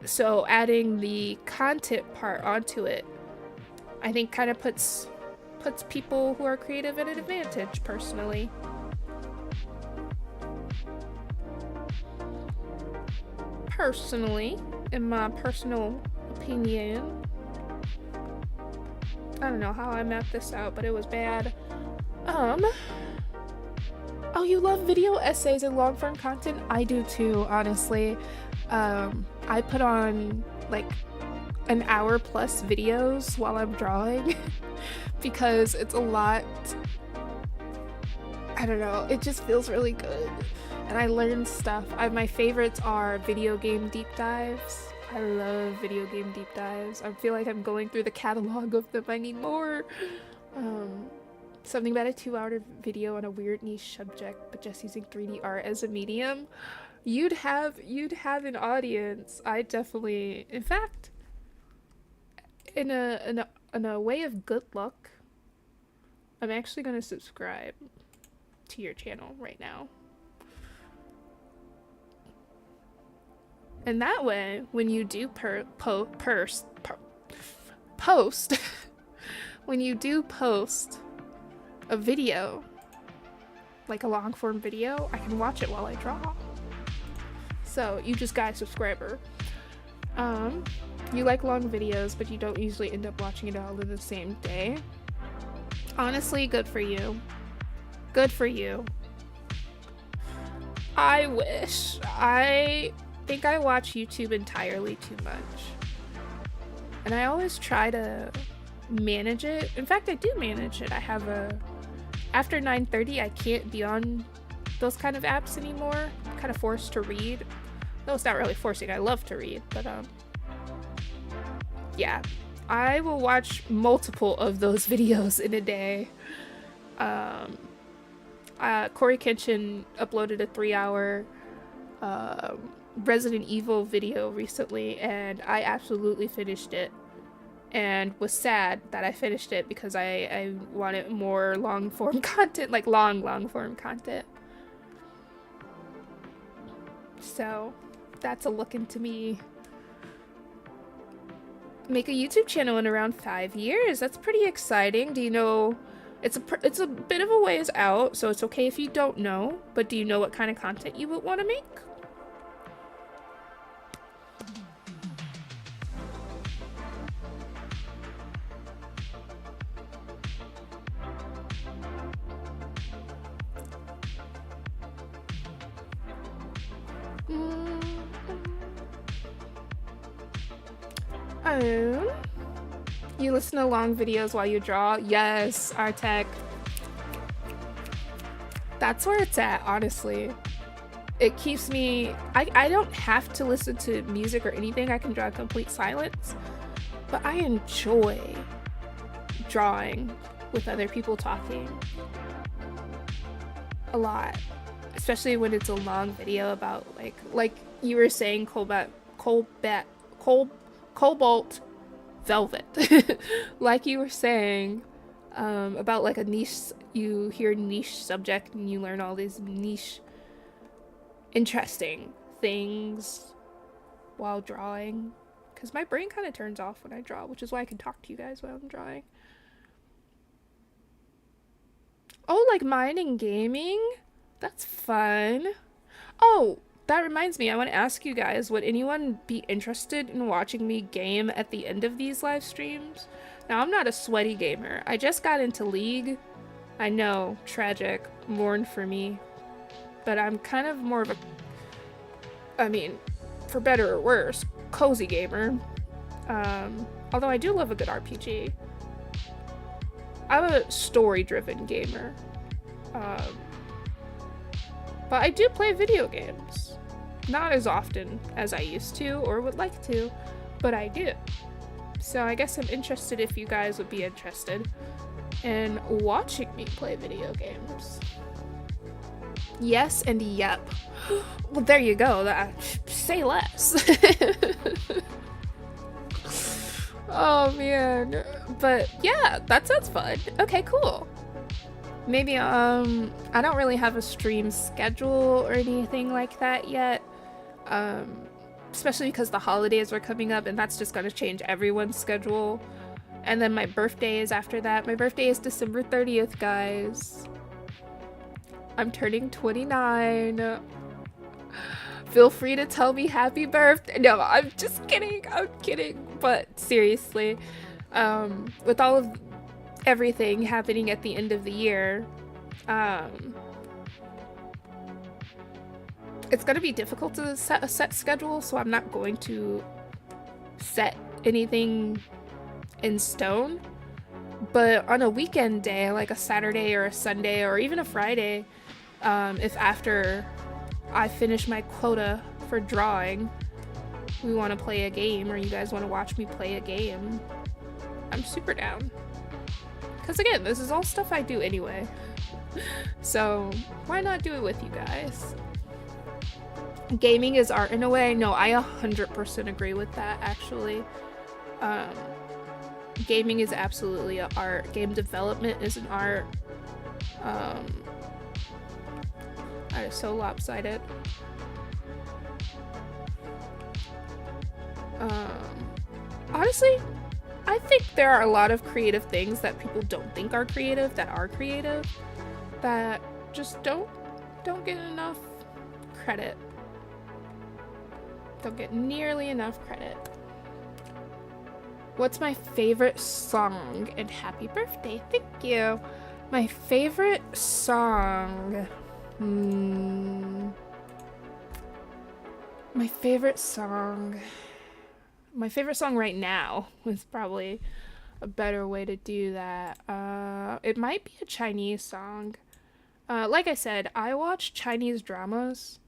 So adding the content part onto it, I think kind of puts people who are creative at an advantage, personally. In my personal opinion. I don't know how I mapped this out, but it was bad. Oh, you love video essays and long-form content? I do too, honestly. I put on like an hour plus videos while I'm drawing because it's a lot. I don't know, it just feels really good. And I learn stuff. My favorites are video game deep dives. I love video game deep dives. I feel like I'm going through the catalog of them. I need more. Something about a 2-hour video on a weird niche subject, but just using 3D art as a medium. You'd have an audience. I definitely, in fact, in a way of good luck, I'm actually going to subscribe to your channel right now. And that way, when you do post, when you do post a video, like a long form video, I can watch it while I draw. So you just got a subscriber. You like long videos, but you don't usually end up watching it all in the same day. Honestly, good for you. Good for you. I wish. I think I watch YouTube entirely too much. And I always try to manage it. In fact, I do manage it. I have after 9:30, I can't be on those kind of apps anymore. I'm kind of forced to read. No, it's not really forcing. I love to read, but yeah. I will watch multiple of those videos in a day. Corey Kenshin uploaded a 3-hour Resident Evil video recently, and I absolutely finished it. and was sad that I finished it because I wanted more long form content, like long form content. So that's a look into me. Make a YouTube channel in around 5 years. That's pretty exciting. Do you know, it's a bit of a ways out, so it's okay if you don't know, but do you know what kind of content you would want to make? You listen to long videos while you draw? Yes, Artec. That's where it's at, honestly. It keeps me... I don't have to listen to music or anything. I can draw in complete silence. But I enjoy drawing with other people talking a lot. Especially when it's a long video about, like you were saying, Cobalt Velvet. Like you were saying, about like a niche, you hear niche subject and you learn all these niche interesting things while drawing, because my brain kind of turns off when I draw, which is why I can talk to you guys while I'm drawing. Oh, like mining gaming? That's fun. Oh, that reminds me, I want to ask you guys, would anyone be interested in watching me game at the end of these live streams? Now, I'm not a sweaty gamer. I just got into League. I know, tragic, mourn for me. But I'm kind of more of a, I mean, for better or worse, cozy gamer. Although I do love a good RPG. I'm a story-driven gamer. But I do play video games. Not as often as I used to or would like to, but I do. So I guess I'm interested if you guys would be interested in watching me play video games. Yes and yep. Well, there you go. Say less. Oh man. But yeah, that sounds fun. Okay, cool. Maybe, I don't really have a stream schedule or anything like that yet. Especially because the holidays are coming up and that's just gonna change everyone's schedule. And then my birthday is after that. My birthday is December 30th, guys. I'm turning 29. Feel free to tell me happy birthday. No, I'm just kidding. I'm kidding. But seriously, with all of everything happening at the end of the year, it's gonna be difficult to set a set schedule, so I'm not going to set anything in stone. But on a weekend day, like a Saturday or a Sunday or even a Friday, if after I finish my quota for drawing, we want to play a game, or you guys want to watch me play a game, I'm super down. Because again, this is all stuff I do anyway. So why not do it with you guys? Gaming is art in a way. No, I 100% agree with that, actually. Gaming is absolutely an art. Game development is an art. That is so lopsided. Honestly, I think there are a lot of creative things that people don't think are creative that are creative, that just don't get enough credit. Don't get nearly enough credit. What's my favorite song? And happy birthday, thank you. My favorite song. My favorite song right now is probably a better way to do that. It might be a Chinese song. Like I said, I watch Chinese dramas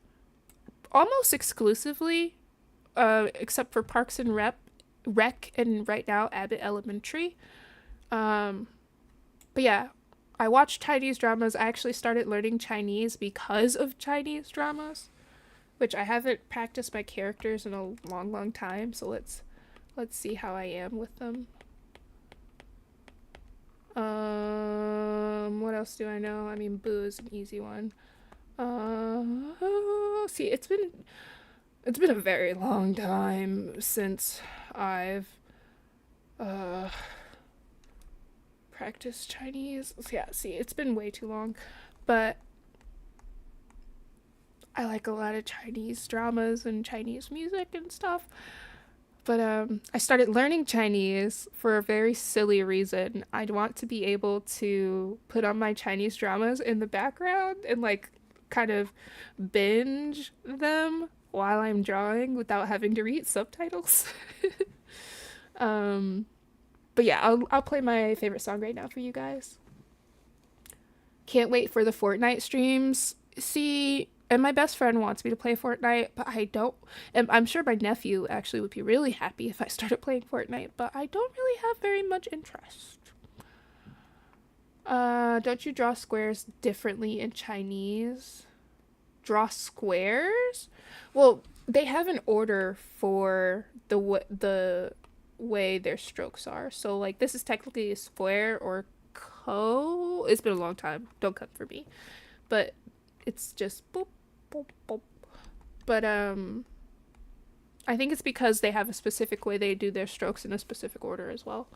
almost exclusively, except for Parks and Rec, and right now Abbott Elementary. But yeah, I watch Chinese dramas. I actually started learning Chinese because of Chinese dramas, which I haven't practiced my characters in a long time, so let's see how I am with them. What else do I know? I mean, Boo is an easy one. See, it's been a very long time since I've practiced Chinese. Yeah, see, it's been way too long, but I like a lot of Chinese dramas and Chinese music and stuff. But I started learning Chinese for a very silly reason. I'd want to be able to put on my Chinese dramas in the background and like kind of binge them while I'm drawing without having to read subtitles. But yeah, I'll play my favorite song right now for you guys. Can't wait for the Fortnite streams. See, and my best friend wants me to play Fortnite, but I don't. And I'm sure my nephew actually would be really happy if I started playing Fortnite, but I don't really have very much interest. Don't you draw squares differently in Chinese? Draw squares? Well, they have an order for the way their strokes are. So like this is technically a square or ko. It's been a long time. Don't come for me. But it's just boop, boop, boop. But I think it's because they have a specific way they do their strokes in a specific order as well.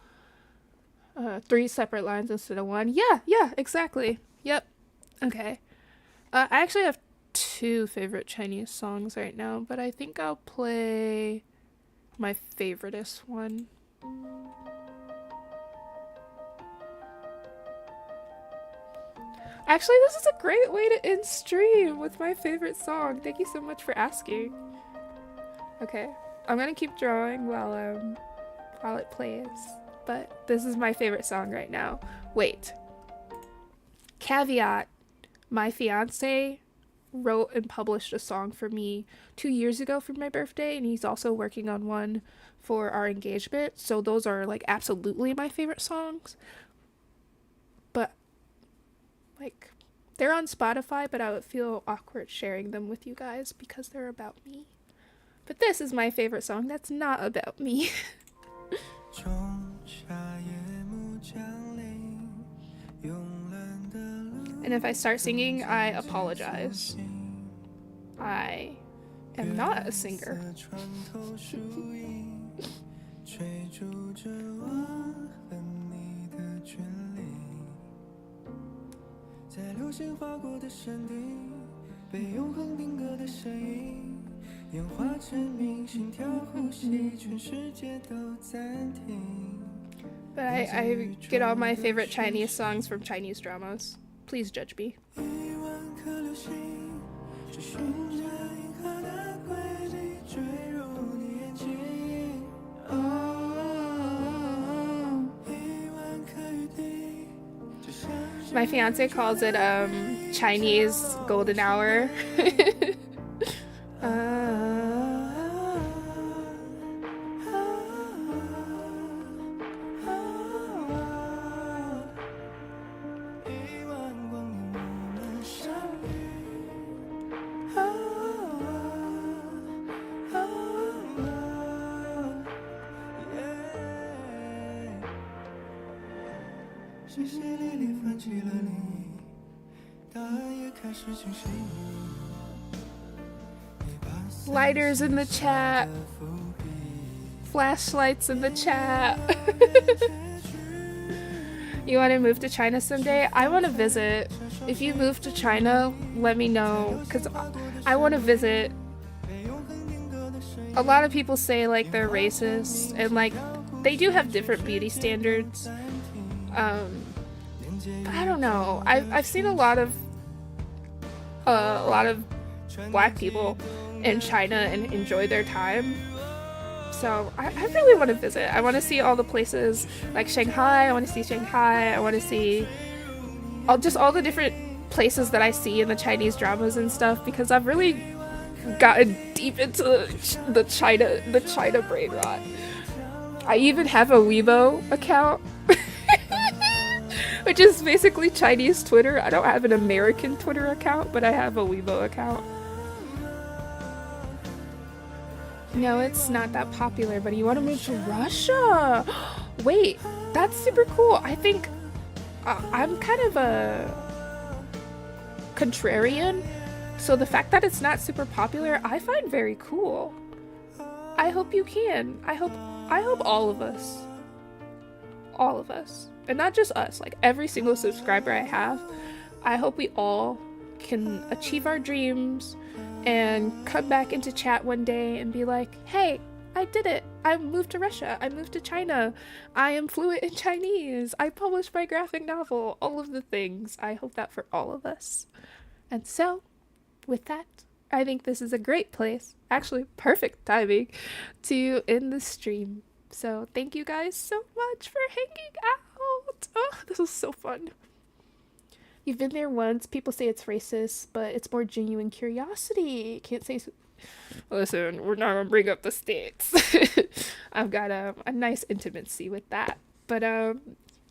3 separate lines instead of 1. Yeah, exactly. Yep. Okay. I actually have 2 favorite Chinese songs right now, but I think I'll play my favoriteest one. Actually, this is a great way to end stream with my favorite song. Thank you so much for asking. Okay, I'm gonna keep drawing while it plays, but this is my favorite song right now. Wait. Caveat, my fiance wrote and published a song for me 2 years ago for my birthday, and he's also working on one for our engagement, so those are like absolutely my favorite songs. But like they're on Spotify, but I would feel awkward sharing them with you guys because they're about me. But this is my favorite song that's not about me. And if I start singing, I apologize. I am not a singer. But I get all my favorite Chinese songs from Chinese dramas. Please judge me. My fiance calls it Chinese golden hour. Lighters in the chat. Flashlights in the chat. You want to move to China someday? I want to visit. If you move to China, let me know, because I want to visit. A lot of people say like they're racist, and like they do have different beauty standards. I don't know. I've seen a lot of black people in China and enjoy their time. So I really want to visit. I want to see all the places like Shanghai. I want to see Shanghai. I want to see all the different places that I see in the Chinese dramas and stuff, because I've really gotten deep into the China brain rot. I even have a Weibo account. Which is basically Chinese Twitter. I don't have an American Twitter account, but I have a Weibo account. No, it's not that popular, but you want to move to Russia? Wait, that's super cool. I think I'm kind of a contrarian, so the fact that it's not super popular, I find very cool. I hope you can. I hope all of us, and not just us, like every single subscriber I have, I hope we all can achieve our dreams and come back into chat one day and be like, hey, I did it. I moved to Russia. I moved to China. I am fluent in Chinese. I published my graphic novel. All of the things. I hope that for all of us. And so, with that, I think this is a great place, actually perfect timing, to end the stream. So thank you guys so much for hanging out. Oh, this was so fun. You've been there once. People say it's racist, but it's more genuine curiosity. Can't say. Listen, we're not gonna bring up the states. I've got a nice intimacy with that. But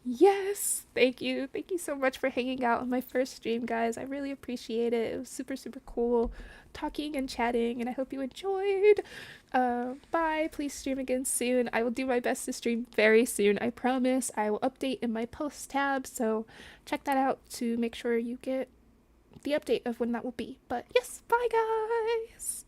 yes, thank you so much for hanging out on my first stream, guys. I really appreciate it. It was super super cool talking and chatting, and I hope you enjoyed. Bye. Please stream again soon. I will do my best to stream very soon. I promise. I will update in my post tab, so check that out to make sure you get the update of when that will be. But yes, bye guys.